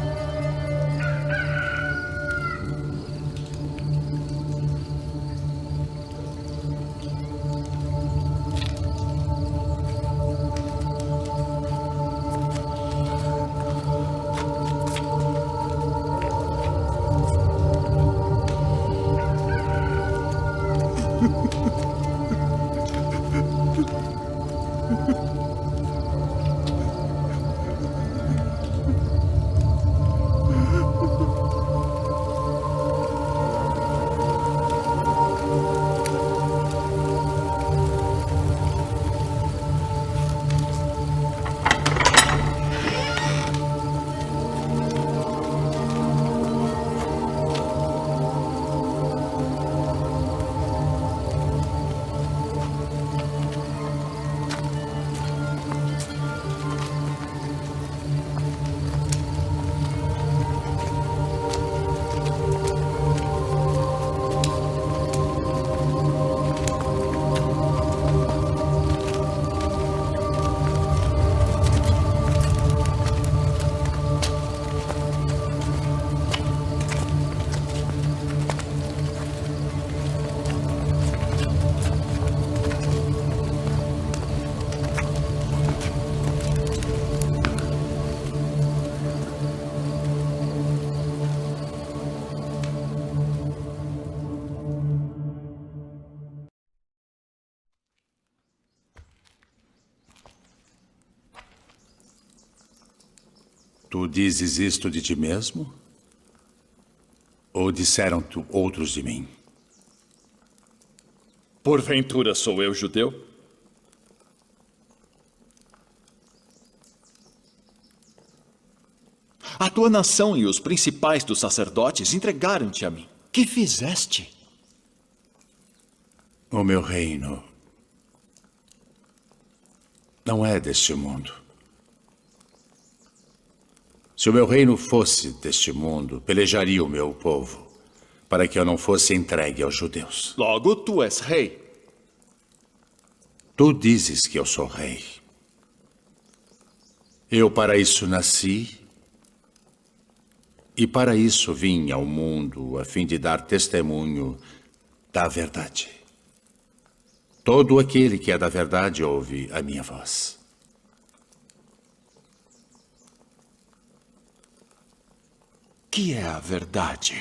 [SPEAKER 14] Tu dizes isto de ti mesmo? Ou disseram outros de mim?
[SPEAKER 13] Porventura sou eu judeu?
[SPEAKER 1] A tua nação e os principais dos sacerdotes entregaram-te a mim. Que fizeste?
[SPEAKER 14] O meu reino não é deste mundo. Se o meu reino fosse deste mundo, pelejaria o meu povo para que eu não fosse entregue aos judeus.
[SPEAKER 1] Logo, tu és rei.
[SPEAKER 14] Tu dizes que eu sou rei. Eu para isso nasci e para isso vim ao mundo, a fim de dar testemunho da verdade. Todo aquele que é da verdade ouve a minha voz.
[SPEAKER 1] Que é a verdade?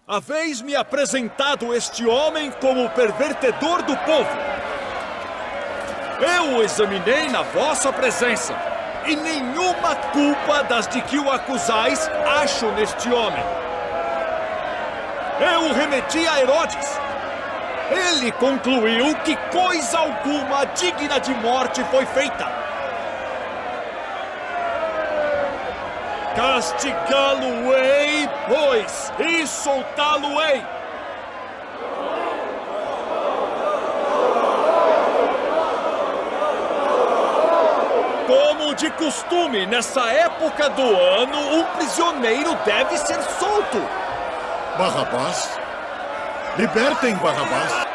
[SPEAKER 13] Haveis-me apresentado este homem como o pervertedor do povo. Eu o examinei na vossa presença, e nenhuma culpa das de que o acusais acho neste homem. Eu o remeti a Herodes. Ele concluiu que coisa alguma digna de morte foi feita. Castigá-lo-ei, pois, e soltá-lo-ei. Como de costume, nessa época do ano, um prisioneiro deve ser solto.
[SPEAKER 20] Barrabás? Libertem Barrabás.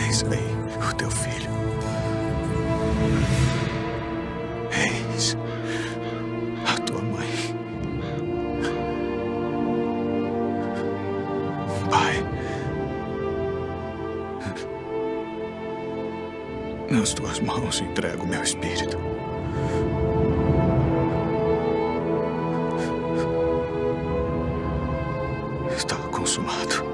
[SPEAKER 11] Eis aí o teu filho. Eis a tua mãe. Pai, nas tuas mãos entrego o meu espírito. Está consumado.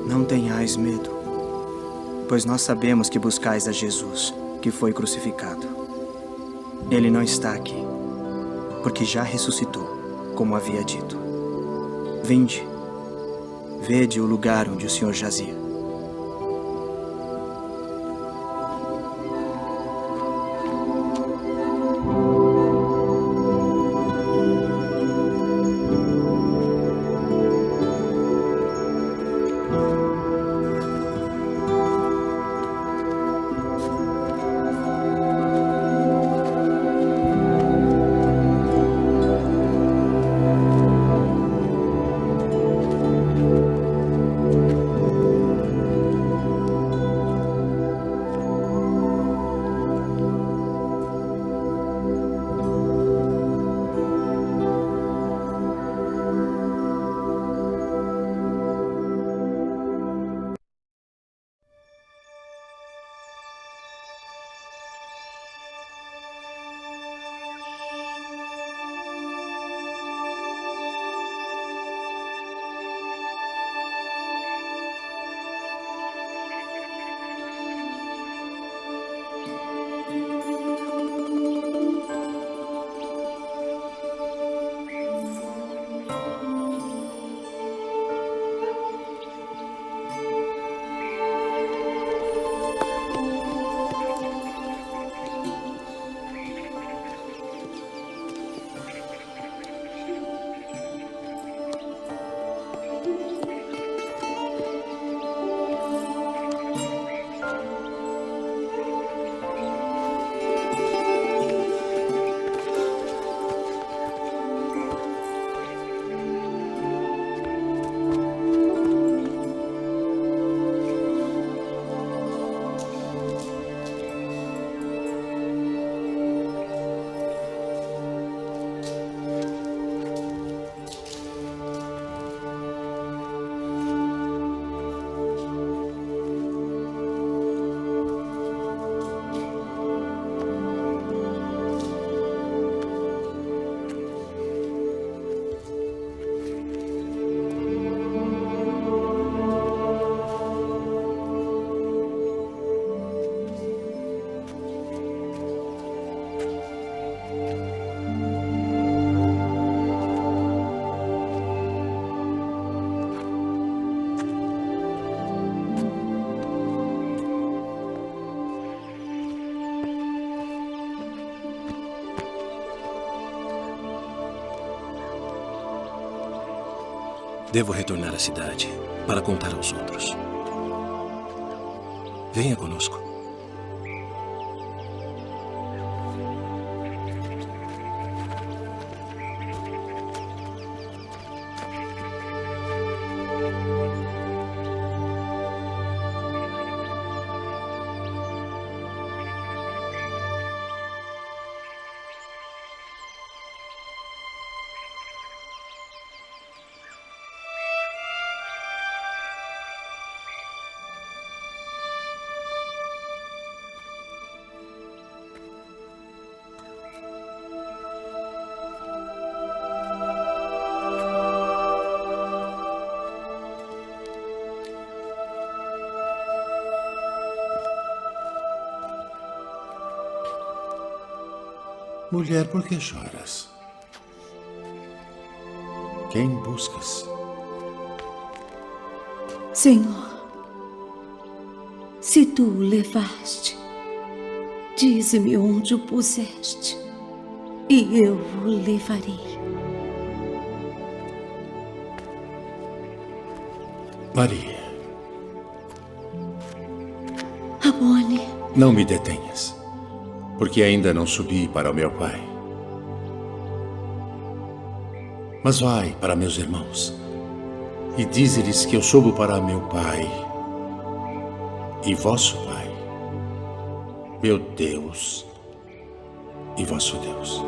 [SPEAKER 21] Não tenhais medo, pois nós sabemos que buscais a Jesus, que foi crucificado. Ele não está aqui, porque já ressuscitou, como havia dito. Vinde, vede o lugar onde o Senhor jazia.
[SPEAKER 4] Devo retornar à cidade para contar aos outros. Venha conosco.
[SPEAKER 20] Mulher, por que choras? Quem buscas?
[SPEAKER 22] Senhor, se tu o levaste, dize-me onde o puseste, e eu o levarei.
[SPEAKER 20] Maria.
[SPEAKER 22] Rabboni.
[SPEAKER 14] Não me detenhas, porque ainda não subi para o meu Pai. Mas vai para meus irmãos e dize-lhes que eu subo para meu Pai e vosso Pai, meu Deus e vosso Deus.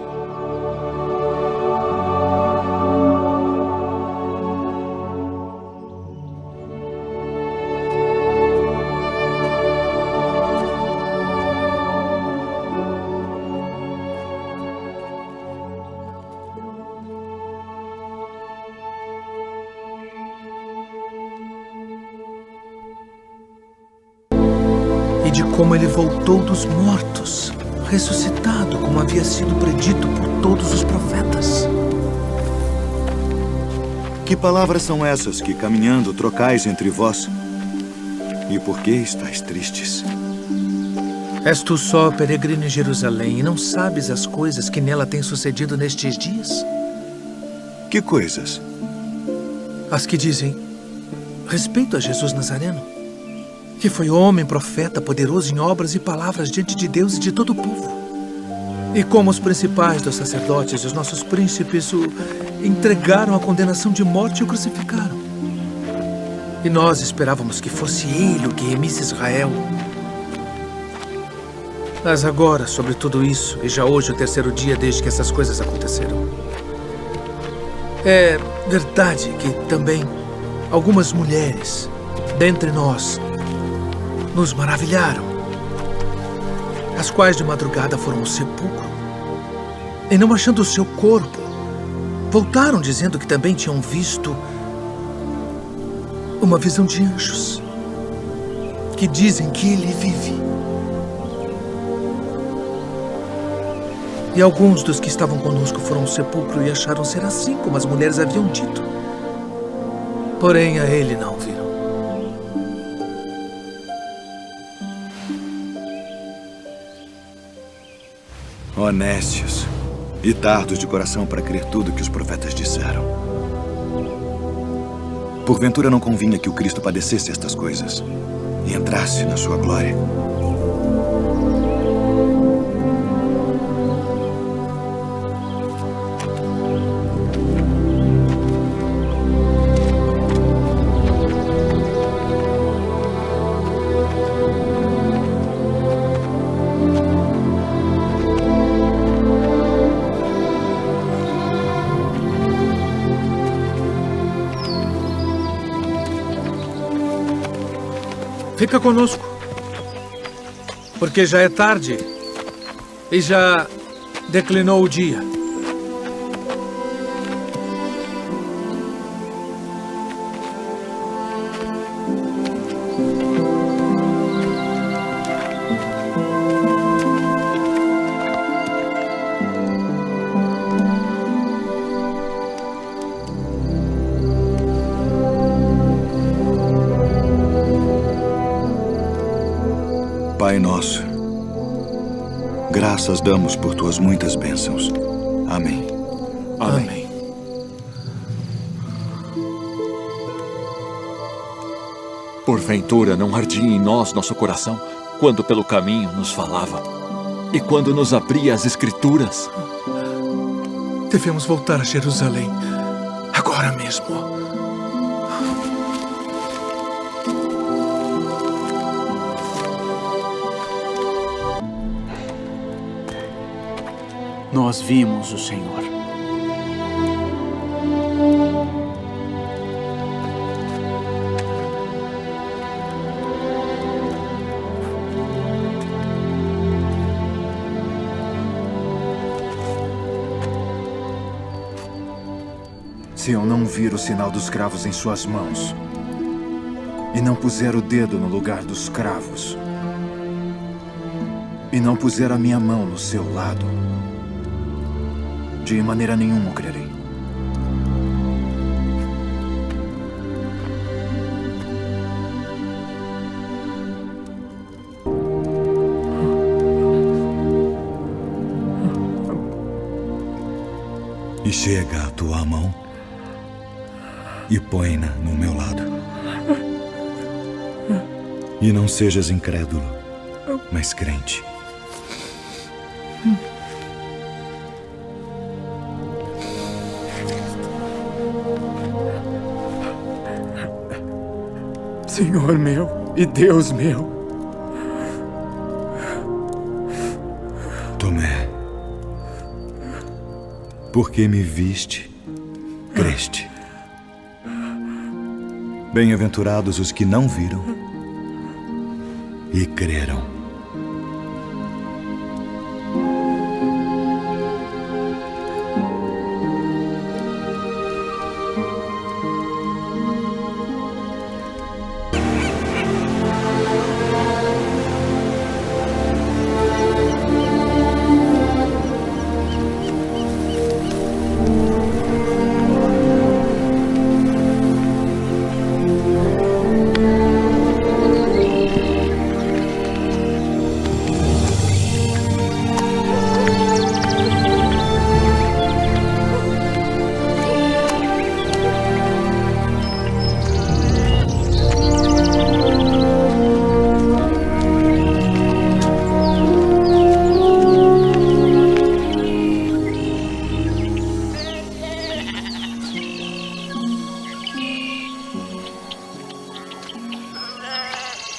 [SPEAKER 10] De como ele voltou dos mortos, ressuscitado, como havia sido predito por todos os profetas.
[SPEAKER 16] Que palavras são essas que, caminhando, trocais entre vós? E por que estáis tristes?
[SPEAKER 10] És tu só, peregrino em Jerusalém, e não sabes as coisas que nela têm sucedido nestes dias?
[SPEAKER 16] Que coisas?
[SPEAKER 10] As que dizem respeito a Jesus Nazareno, que foi homem, profeta, poderoso em obras e palavras diante de Deus e de todo o povo. E como os principais dos sacerdotes e os nossos príncipes o entregaram à condenação de morte e o crucificaram. E nós esperávamos que fosse ele o que remisse Israel. Mas agora, sobre tudo isso, e já hoje o terceiro dia desde que essas coisas aconteceram, é verdade que também algumas mulheres dentre nós nos maravilharam, as quais de madrugada foram ao sepulcro e, não achando o seu corpo, voltaram dizendo que também tinham visto uma visão de anjos que dizem que ele vive. E alguns dos que estavam conosco foram ao sepulcro e acharam ser assim como as mulheres haviam dito. Porém, a ele não viram.
[SPEAKER 16] Honestos e tardos de coração para crer tudo que os profetas disseram. Porventura não convinha que o Cristo padecesse estas coisas e entrasse na sua glória?
[SPEAKER 10] Fica conosco, porque já é tarde e já declinou o dia.
[SPEAKER 16] Pai nosso, graças damos por tuas muitas bênçãos. Amém.
[SPEAKER 10] Amém.
[SPEAKER 1] Porventura não ardia em nós nosso coração quando pelo caminho nos falava e quando nos abria as Escrituras?
[SPEAKER 10] Devemos voltar a Jerusalém agora mesmo.
[SPEAKER 18] Nós vimos o Senhor.
[SPEAKER 16] Se eu não vir o sinal dos cravos em suas mãos e não puser o dedo no lugar dos cravos e não puser a minha mão no seu lado, de maneira nenhuma o crerei. E chega a tua mão e põe-na no meu lado. E não sejas incrédulo, mas crente.
[SPEAKER 5] Senhor meu e Deus meu.
[SPEAKER 16] Tomé, porque me viste, creste. Bem-aventurados os que não viram e creram.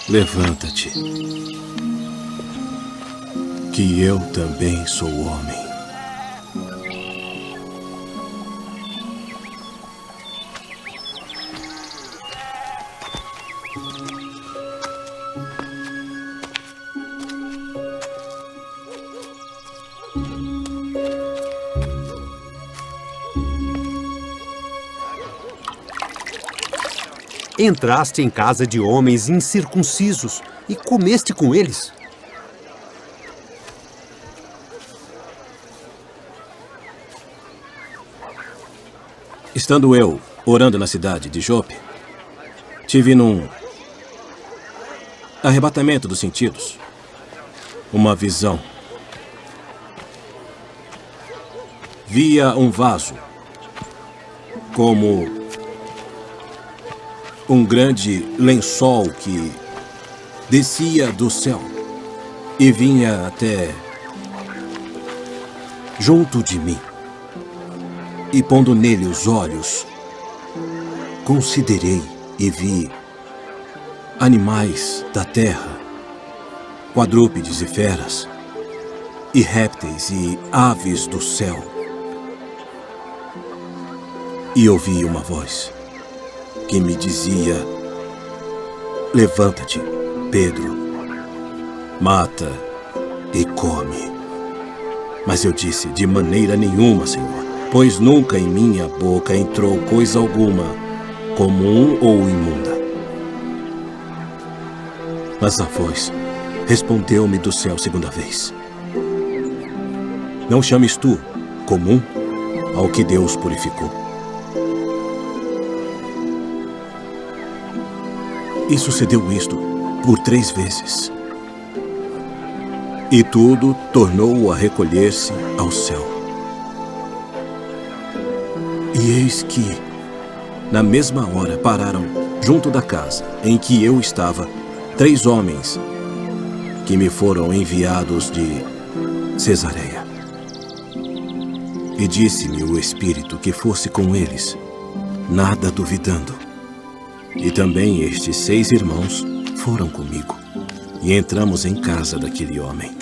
[SPEAKER 4] Levanta-te, que eu também sou homem.
[SPEAKER 6] Entraste em casa de homens incircuncisos e comeste com eles.
[SPEAKER 4] Estando eu orando na cidade de Jope, tive num arrebatamento dos sentidos uma visão. Via um vaso como um grande lençol que descia do céu e vinha até junto de mim. E pondo nele os olhos, considerei e vi animais da terra, quadrúpedes e feras, e répteis e aves do céu. E ouvi uma voz que me dizia: levanta-te, Pedro, mata e come. Mas eu disse: de maneira nenhuma, Senhor, pois nunca em minha boca entrou coisa alguma, comum ou imunda. Mas a voz respondeu-me do céu segunda vez: não chames tu comum ao que Deus purificou. E sucedeu isto por 3 vezes. E tudo tornou a recolher-se ao céu. E eis que, na mesma hora, pararam junto da casa em que eu estava, 3 homens que me foram enviados de Cesareia. E disse-me o Espírito que fosse com eles, nada duvidando. E também estes 6 irmãos foram comigo, e entramos em casa daquele homem.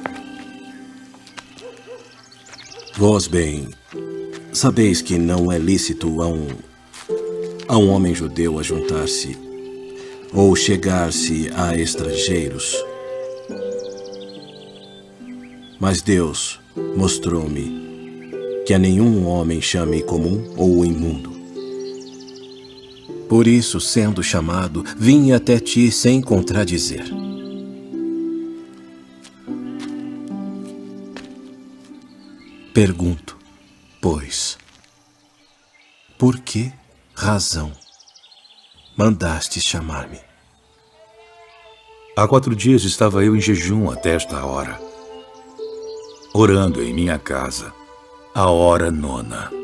[SPEAKER 4] Vós bem sabeis que não é lícito a um homem judeu ajuntar-se ou chegar-se a estrangeiros. Mas Deus mostrou-me que a nenhum homem chame comum ou imundo. Por isso, sendo chamado, vim até ti sem contradizer. Pergunto, pois, por que razão mandaste chamar-me?
[SPEAKER 2] Há 4 dias estava eu em jejum até esta hora, orando em minha casa, a hora 9.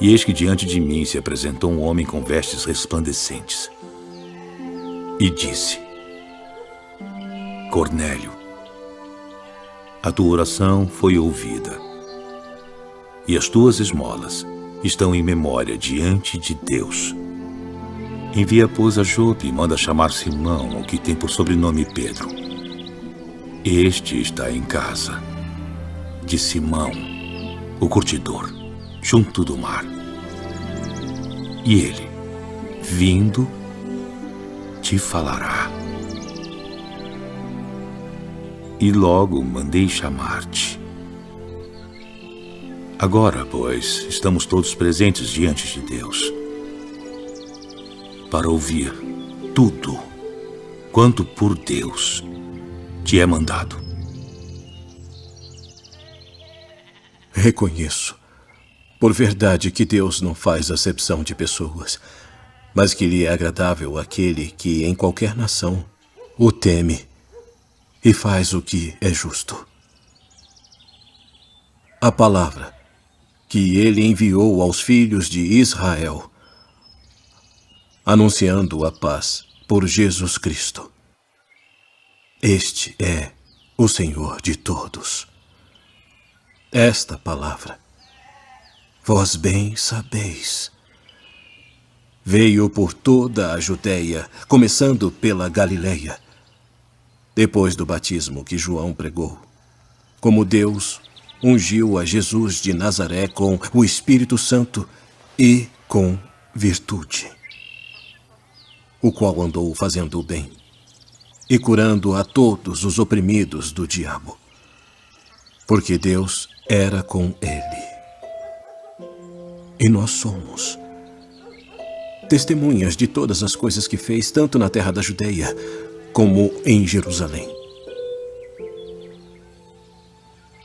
[SPEAKER 2] E eis que diante de mim se apresentou um homem com vestes resplandecentes. E disse: Cornélio, a tua oração foi ouvida, e as tuas esmolas estão em memória diante de Deus. Envia, pois, a Jope e manda chamar Simão, o que tem por sobrenome Pedro. Este está em casa de Simão, o curtidor, junto do mar. E ele, vindo, te falará. E logo mandei chamar-te. Agora, pois, estamos todos presentes diante de Deus, para ouvir tudo quanto por Deus te é mandado.
[SPEAKER 4] Reconheço, por verdade, que Deus não faz acepção de pessoas, mas que lhe é agradável aquele que em qualquer nação o teme e faz o que é justo. A palavra que ele enviou aos filhos de Israel, anunciando a paz por Jesus Cristo. Este é o Senhor de todos. Esta palavra, vós bem sabeis, veio por toda a Judeia, começando pela Galileia, depois do batismo que João pregou, como Deus ungiu a Jesus de Nazaré com o Espírito Santo e com virtude, o qual andou fazendo o bem e curando a todos os oprimidos do diabo, porque Deus era com ele. E nós somos testemunhas de todas as coisas que fez, tanto na terra da Judeia como em Jerusalém,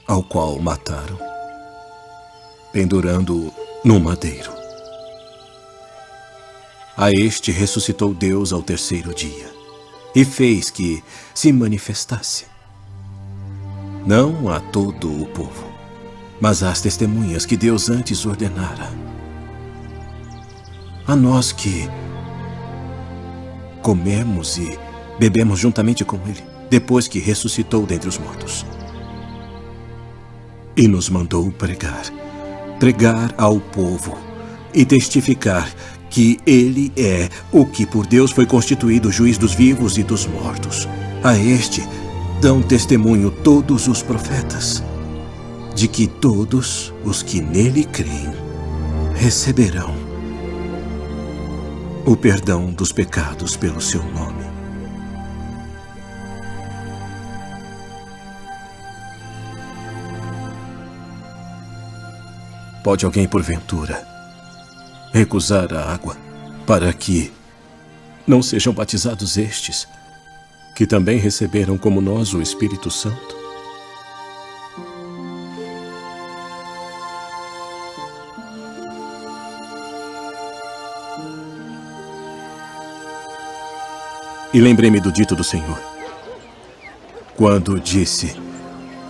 [SPEAKER 4] ao qual mataram, pendurando-o no madeiro. A este ressuscitou Deus ao 3º dia e fez que se manifestasse, não a todo o povo, mas às testemunhas que Deus antes ordenara, a nós que comemos e bebemos juntamente com ele, depois que ressuscitou dentre os mortos. E nos mandou pregar ao povo e testificar que ele é o que por Deus foi constituído juiz dos vivos e dos mortos. A este dão testemunho todos os profetas, de que todos os que nele creem receberão o perdão dos pecados pelo seu nome. Pode alguém, porventura, recusar a água para que não sejam batizados estes, que também receberam como nós o Espírito Santo? E lembrei-me do dito do Senhor, quando disse: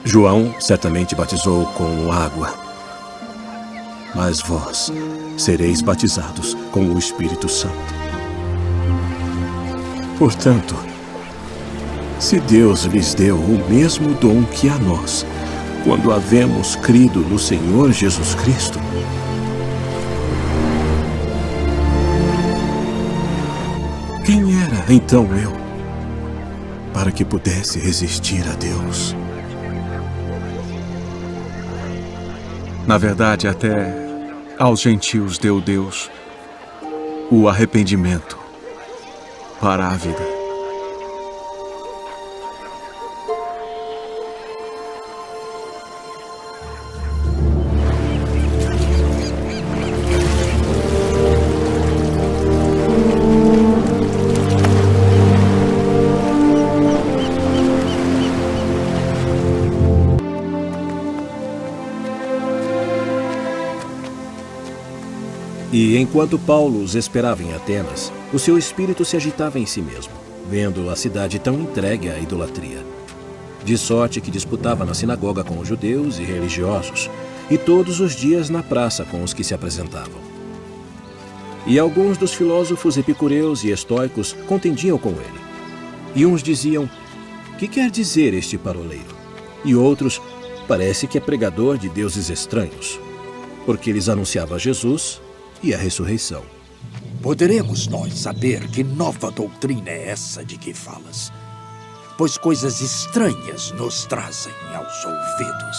[SPEAKER 4] João certamente batizou com água, mas vós sereis batizados com o Espírito Santo. Portanto, se Deus lhes deu o mesmo dom que a nós, quando havemos crido no Senhor Jesus Cristo, quem era então eu para que pudesse resistir a Deus?
[SPEAKER 7] Na verdade, até aos gentios deu Deus o arrependimento para a vida.
[SPEAKER 12] E enquanto Paulo os esperava em Atenas, o seu espírito se agitava em si mesmo, vendo a cidade tão entregue à idolatria. De sorte que disputava na sinagoga com os judeus e religiosos, e todos os dias na praça com os que se apresentavam. E alguns dos filósofos epicureus e estoicos contendiam com ele. E uns diziam: "Que quer dizer este paroleiro?" E outros: "Parece que é pregador de deuses estranhos", porque lhes anunciava Jesus e a ressurreição.
[SPEAKER 23] Poderemos nós saber que nova doutrina é essa de que falas? Pois coisas estranhas nos trazem aos ouvidos.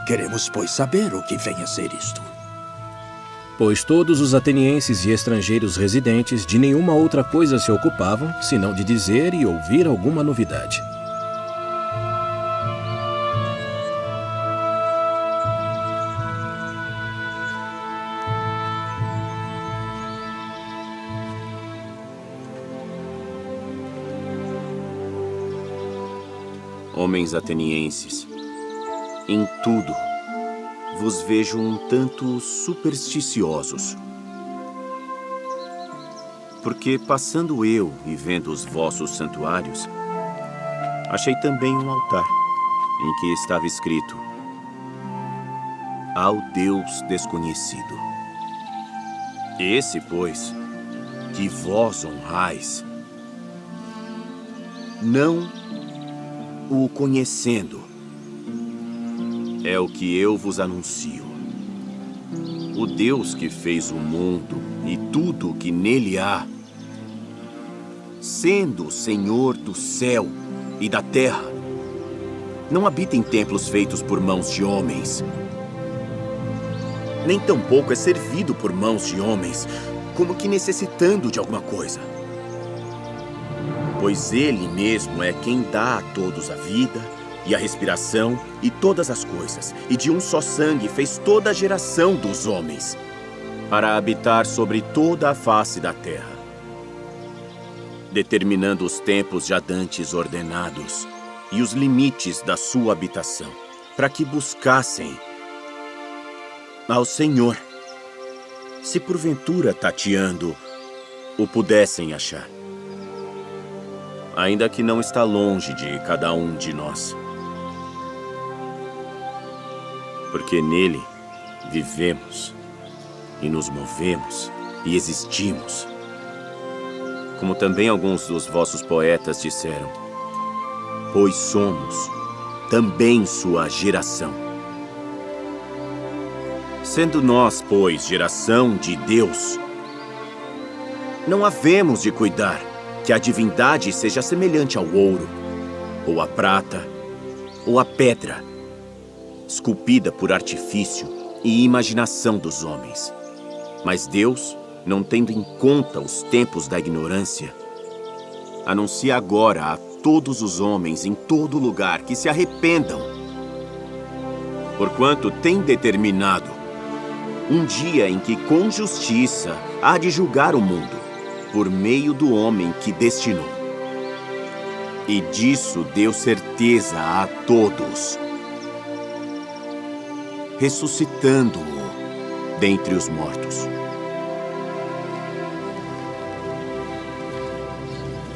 [SPEAKER 23] Queremos, pois, saber o que vem a ser isto.
[SPEAKER 12] Pois todos os atenienses e estrangeiros residentes de nenhuma outra coisa se ocupavam, senão de dizer e ouvir alguma novidade.
[SPEAKER 24] Homens atenienses, em tudo vos vejo um tanto supersticiosos. Porque passando eu e vendo os vossos santuários, achei também um altar, em que estava escrito: "Ao Deus desconhecido". Esse, pois, que vós honrais, não o conhecendo, é o que eu vos anuncio. O Deus que fez o mundo e tudo o que nele há, sendo o Senhor do céu e da terra, não habita em templos feitos por mãos de homens, nem tampouco é servido por mãos de homens, como que necessitando de alguma coisa. Pois ele mesmo é quem dá a todos a vida e a respiração e todas as coisas, e de um só sangue fez toda a geração dos homens, para habitar sobre toda a face da terra, determinando os tempos já dantes ordenados e os limites da sua habitação, para que buscassem ao Senhor, se porventura tateando o pudessem achar. Ainda que não está longe de cada um de nós. Porque nele vivemos e nos movemos e existimos. Como também alguns dos vossos poetas disseram, pois somos também sua geração. Sendo nós, pois, geração de Deus, não havemos de cuidar que a divindade seja semelhante ao ouro, ou à prata, ou à pedra, esculpida por artifício e imaginação dos homens. Mas Deus, não tendo em conta os tempos da ignorância, anuncia agora a todos os homens em todo lugar que se arrependam, porquanto tem determinado um dia em que com justiça há de julgar o mundo, por meio do homem que destinou. E disso deu certeza a todos, ressuscitando-o dentre os mortos.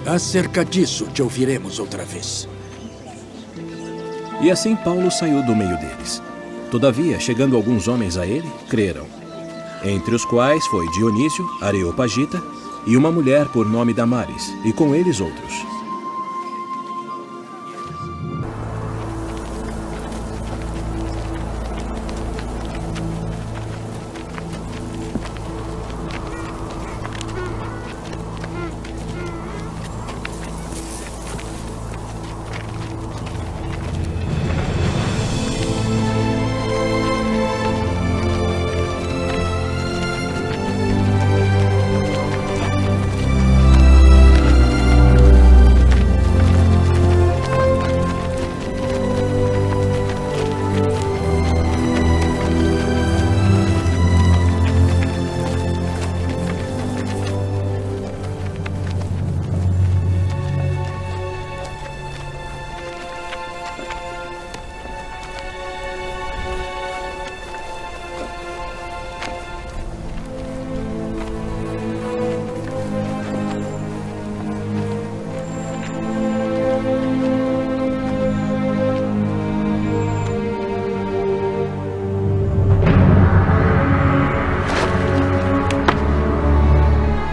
[SPEAKER 23] Acerca disso te ouviremos outra vez.
[SPEAKER 12] E assim Paulo saiu do meio deles. Todavia, chegando alguns homens a ele, creram, entre os quais foi Dionísio, Areopagita, e uma mulher por nome Damares, e com eles outros.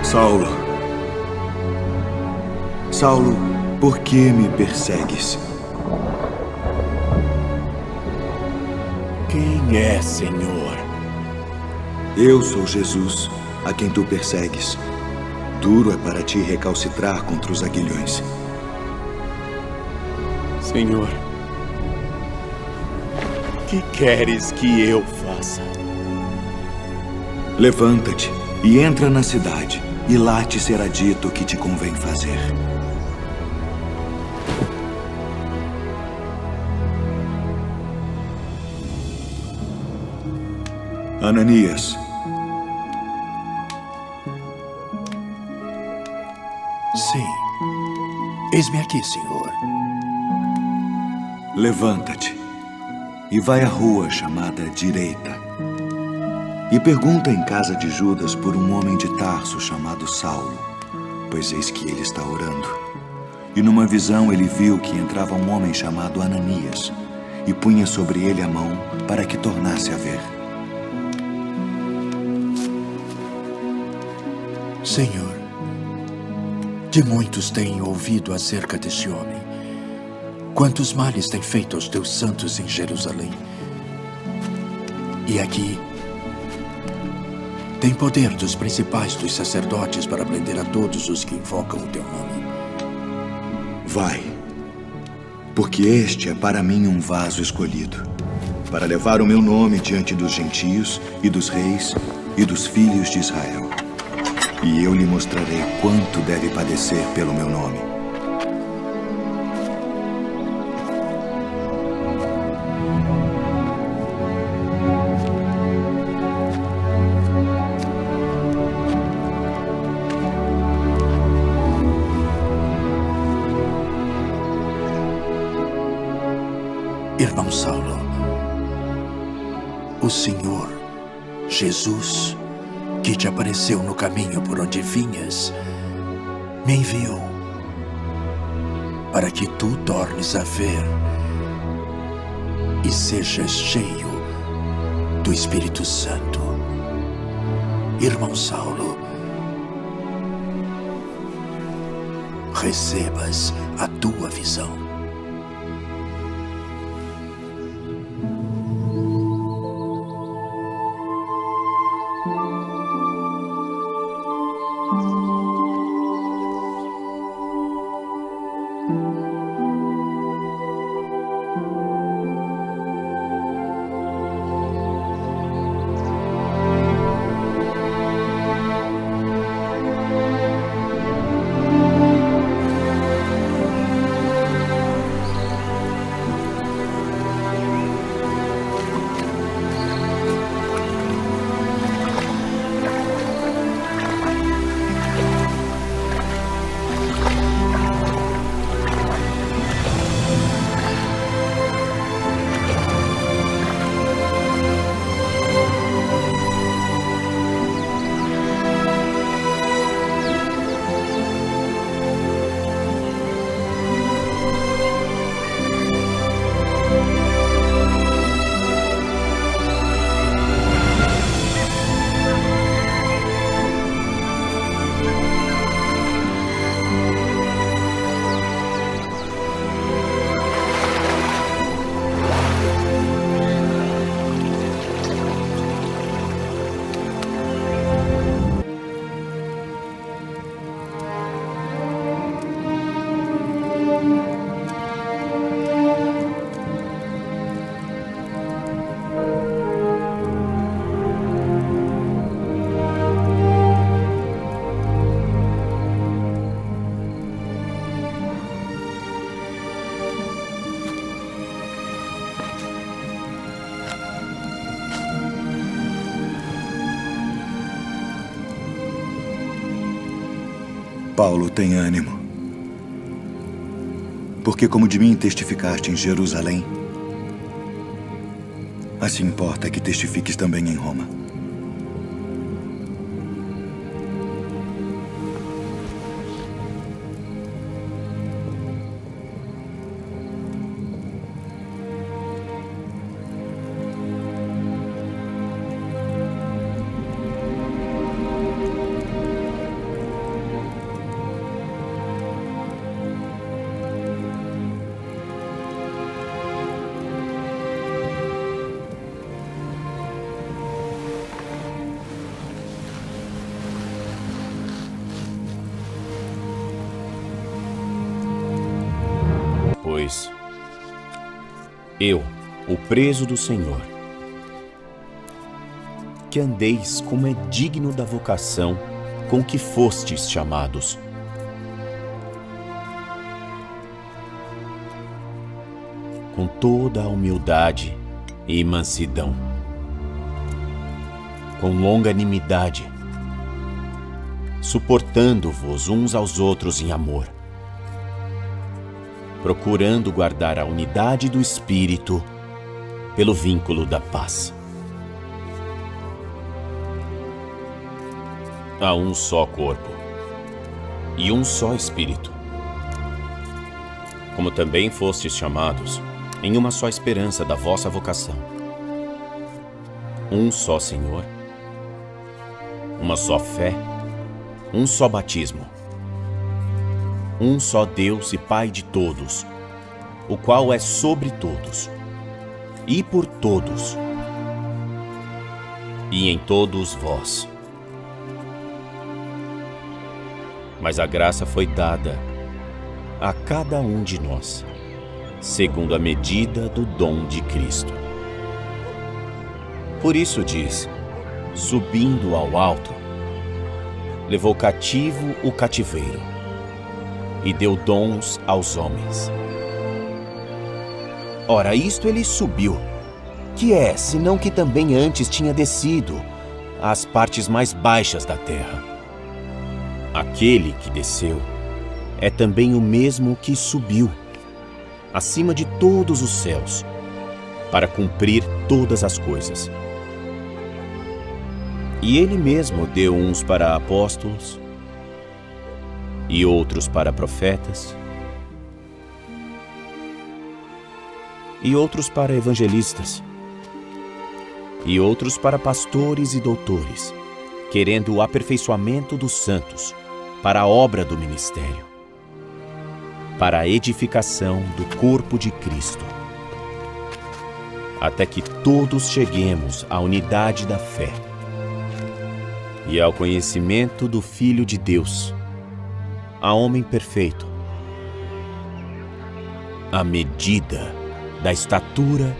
[SPEAKER 16] Saulo, Saulo, por que me persegues?
[SPEAKER 23] Quem é, Senhor?
[SPEAKER 16] Eu sou Jesus, a quem tu persegues. Duro é para ti recalcitrar contra os aguilhões.
[SPEAKER 23] Senhor, que queres que eu faça?
[SPEAKER 16] Levanta-te e entra na cidade, e lá te será dito o que te convém fazer. Ananias.
[SPEAKER 23] Sim. Eis-me aqui, Senhor.
[SPEAKER 16] Levanta-te e vai à rua chamada Direita. E pergunta em casa de Judas por um homem de Tarso chamado Saulo, pois eis que ele está orando. E numa visão ele viu que entrava um homem chamado Ananias, e punha sobre ele a mão para que tornasse a ver.
[SPEAKER 23] Senhor, de muitos tenho ouvido acerca deste homem. Quantos males tem feito aos teus santos em Jerusalém. E aqui tem poder dos principais dos sacerdotes para prender a todos os que invocam o teu nome.
[SPEAKER 16] Vai, porque este é para mim um vaso escolhido, para levar o meu nome diante dos gentios e dos reis e dos filhos de Israel. E eu lhe mostrarei quanto deve padecer pelo meu nome.
[SPEAKER 23] Irmão Saulo, o Senhor Jesus, que te apareceu no caminho por onde vinhas, me enviou para que tu tornes a ver e sejas cheio do Espírito Santo. Irmão Saulo, recebas a tua visão.
[SPEAKER 16] Paulo, tem ânimo. Porque como de mim testificaste em Jerusalém, assim importa que testifiques também em Roma.
[SPEAKER 3] Pois eu, o preso do Senhor, que andeis como é digno da vocação com que fostes chamados. Com toda a humildade e mansidão, com longanimidade, suportando-vos uns aos outros em amor, procurando guardar a unidade do Espírito pelo vínculo da paz. Há um só corpo e um só Espírito, como também fostes chamados em uma só esperança da vossa vocação. Um só Senhor, uma só fé, um só batismo, um só Deus e Pai de todos, o qual é sobre todos, e por todos, e em todos vós. Mas a graça foi dada a cada um de nós, segundo a medida do dom de Cristo. Por isso diz, subindo ao alto, levou cativo o cativeiro e deu dons aos homens. Ora, isto ele subiu, que é, senão que também antes tinha descido às partes mais baixas da terra. Aquele que desceu é também o mesmo que subiu acima de todos os céus, para cumprir todas as coisas. E ele mesmo deu uns para apóstolos, e outros para profetas, e outros para evangelistas, e outros para pastores e doutores, querendo o aperfeiçoamento dos santos, para a obra do ministério, para a edificação do corpo de Cristo, até que todos cheguemos à unidade da fé e ao conhecimento do Filho de Deus, a homem perfeito, à medida da estatura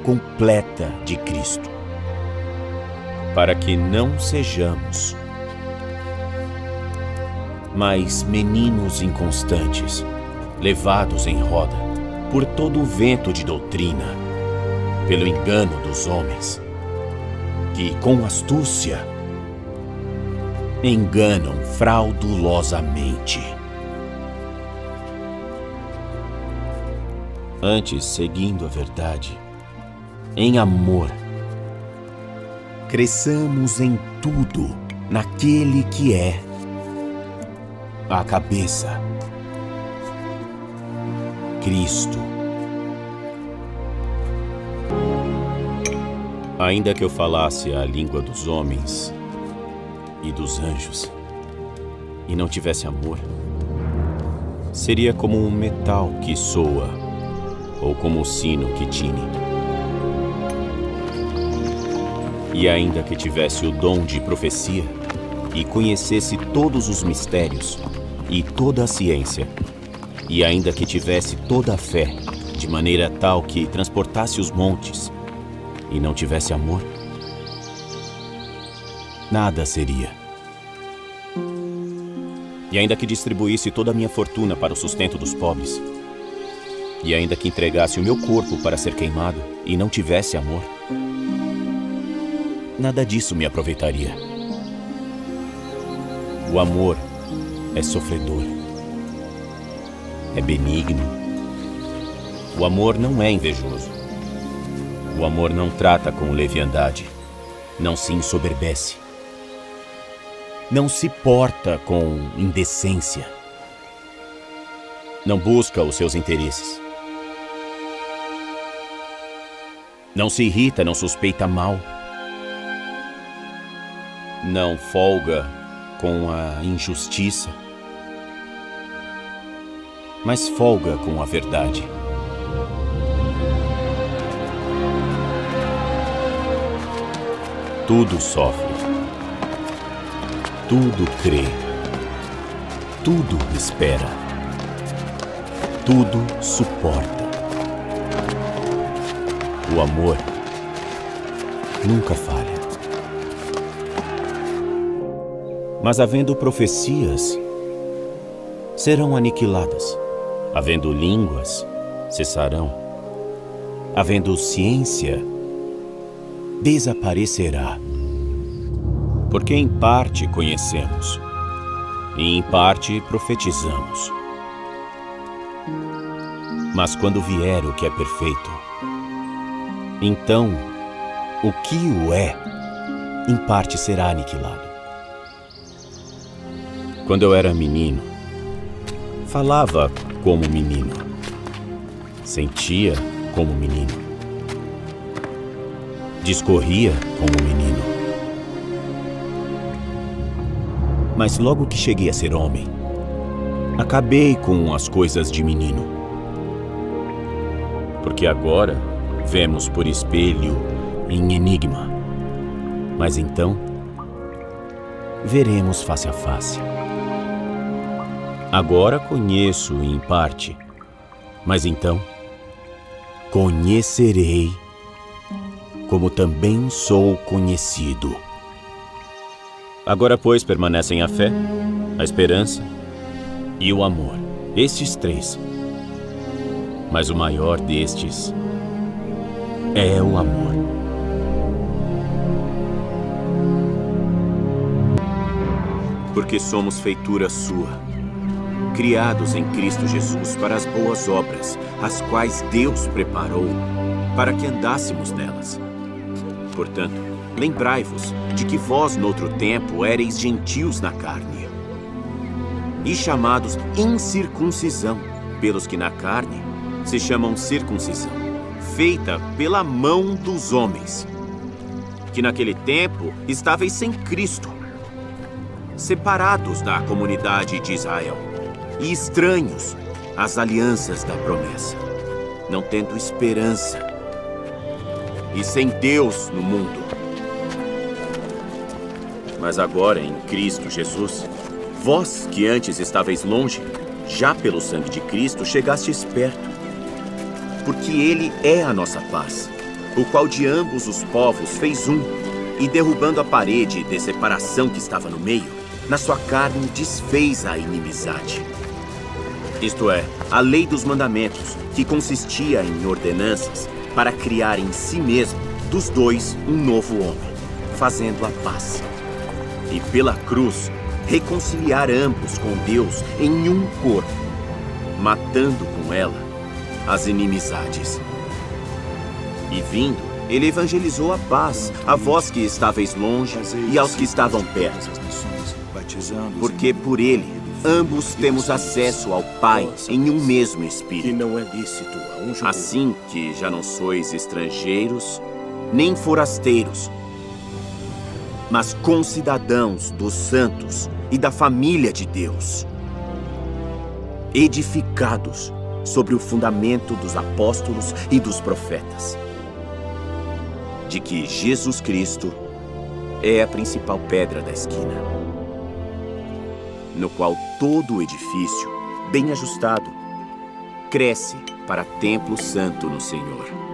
[SPEAKER 3] completa de Cristo, para que não sejamos mais meninos inconstantes, levados em roda por todo o vento de doutrina, pelo engano dos homens, que com astúcia enganam fraudulosamente. Antes, seguindo a verdade, em amor, cresçamos em tudo naquele que é a cabeça, Cristo. Ainda que eu falasse a língua dos homens e dos anjos, e não tivesse amor, seria como um metal que soa, ou como o sino que tine. E ainda que tivesse o dom de profecia, e conhecesse todos os mistérios, e toda a ciência, e ainda que tivesse toda a fé, de maneira tal que transportasse os montes, e não tivesse amor, nada seria. E ainda que distribuísse toda a minha fortuna para o sustento dos pobres, e ainda que entregasse o meu corpo para ser queimado, e não tivesse amor, nada disso me aproveitaria. O amor é sofredor, é benigno. O amor não é invejoso. O amor não trata com leviandade, não se ensoberbece, não se porta com indecência, não busca os seus interesses, não se irrita, não suspeita mal, não folga com a injustiça, mas folga com a verdade. Tudo sofre, tudo crê, tudo espera, tudo suporta. O amor nunca falha. Mas havendo profecias, serão aniquiladas. Havendo línguas, cessarão. Havendo ciência, desaparecerá. Porque em parte conhecemos, e em parte profetizamos. Mas quando vier o que é perfeito, então o que o é, em parte será aniquilado. Quando eu era menino, falava como menino, sentia como menino, discorria como menino. Mas logo que cheguei a ser homem, acabei com as coisas de menino. Porque agora vemos por espelho em enigma, mas então veremos face a face. Agora conheço em parte, mas então conhecerei como também sou conhecido. Agora, pois, permanecem a fé, a esperança e o amor, estes três. Mas o maior destes é o amor. Porque somos feitura sua, criados em Cristo Jesus para as boas obras, as quais Deus preparou para que andássemos nelas. Portanto, lembrai-vos de que vós, noutro tempo, éreis gentios na carne, e chamados incircuncisão, pelos que na carne se chamam circuncisão, feita pela mão dos homens, que naquele tempo estáveis sem Cristo, separados da comunidade de Israel, e estranhos às alianças da promessa, não tendo esperança e sem Deus no mundo. Mas agora, em Cristo Jesus, vós que antes estáveis longe, já pelo sangue de Cristo chegastes perto, porque Ele é a nossa paz, o qual de ambos os povos fez um, e derrubando a parede de separação que estava no meio, na sua carne desfez a inimizade. Isto é, a lei dos mandamentos, que consistia em ordenanças, para criar em si mesmo, dos dois, um novo homem, fazendo a paz. E pela cruz, reconciliar ambos com Deus em um corpo, matando com ela as inimizades. E vindo, ele evangelizou a paz, a vós que estáveis longe e aos que estavam perto. Porque por ele, ambos temos acesso ao Pai em um mesmo Espírito.
[SPEAKER 24] Que não é lícito a um judeu.
[SPEAKER 3] Assim que já não sois estrangeiros, nem forasteiros, mas concidadãos dos santos e da família de Deus, edificados sobre o fundamento dos apóstolos e dos profetas, de que Jesus Cristo é a principal pedra da esquina, no qual todo o edifício, bem ajustado, cresce para templo santo no Senhor.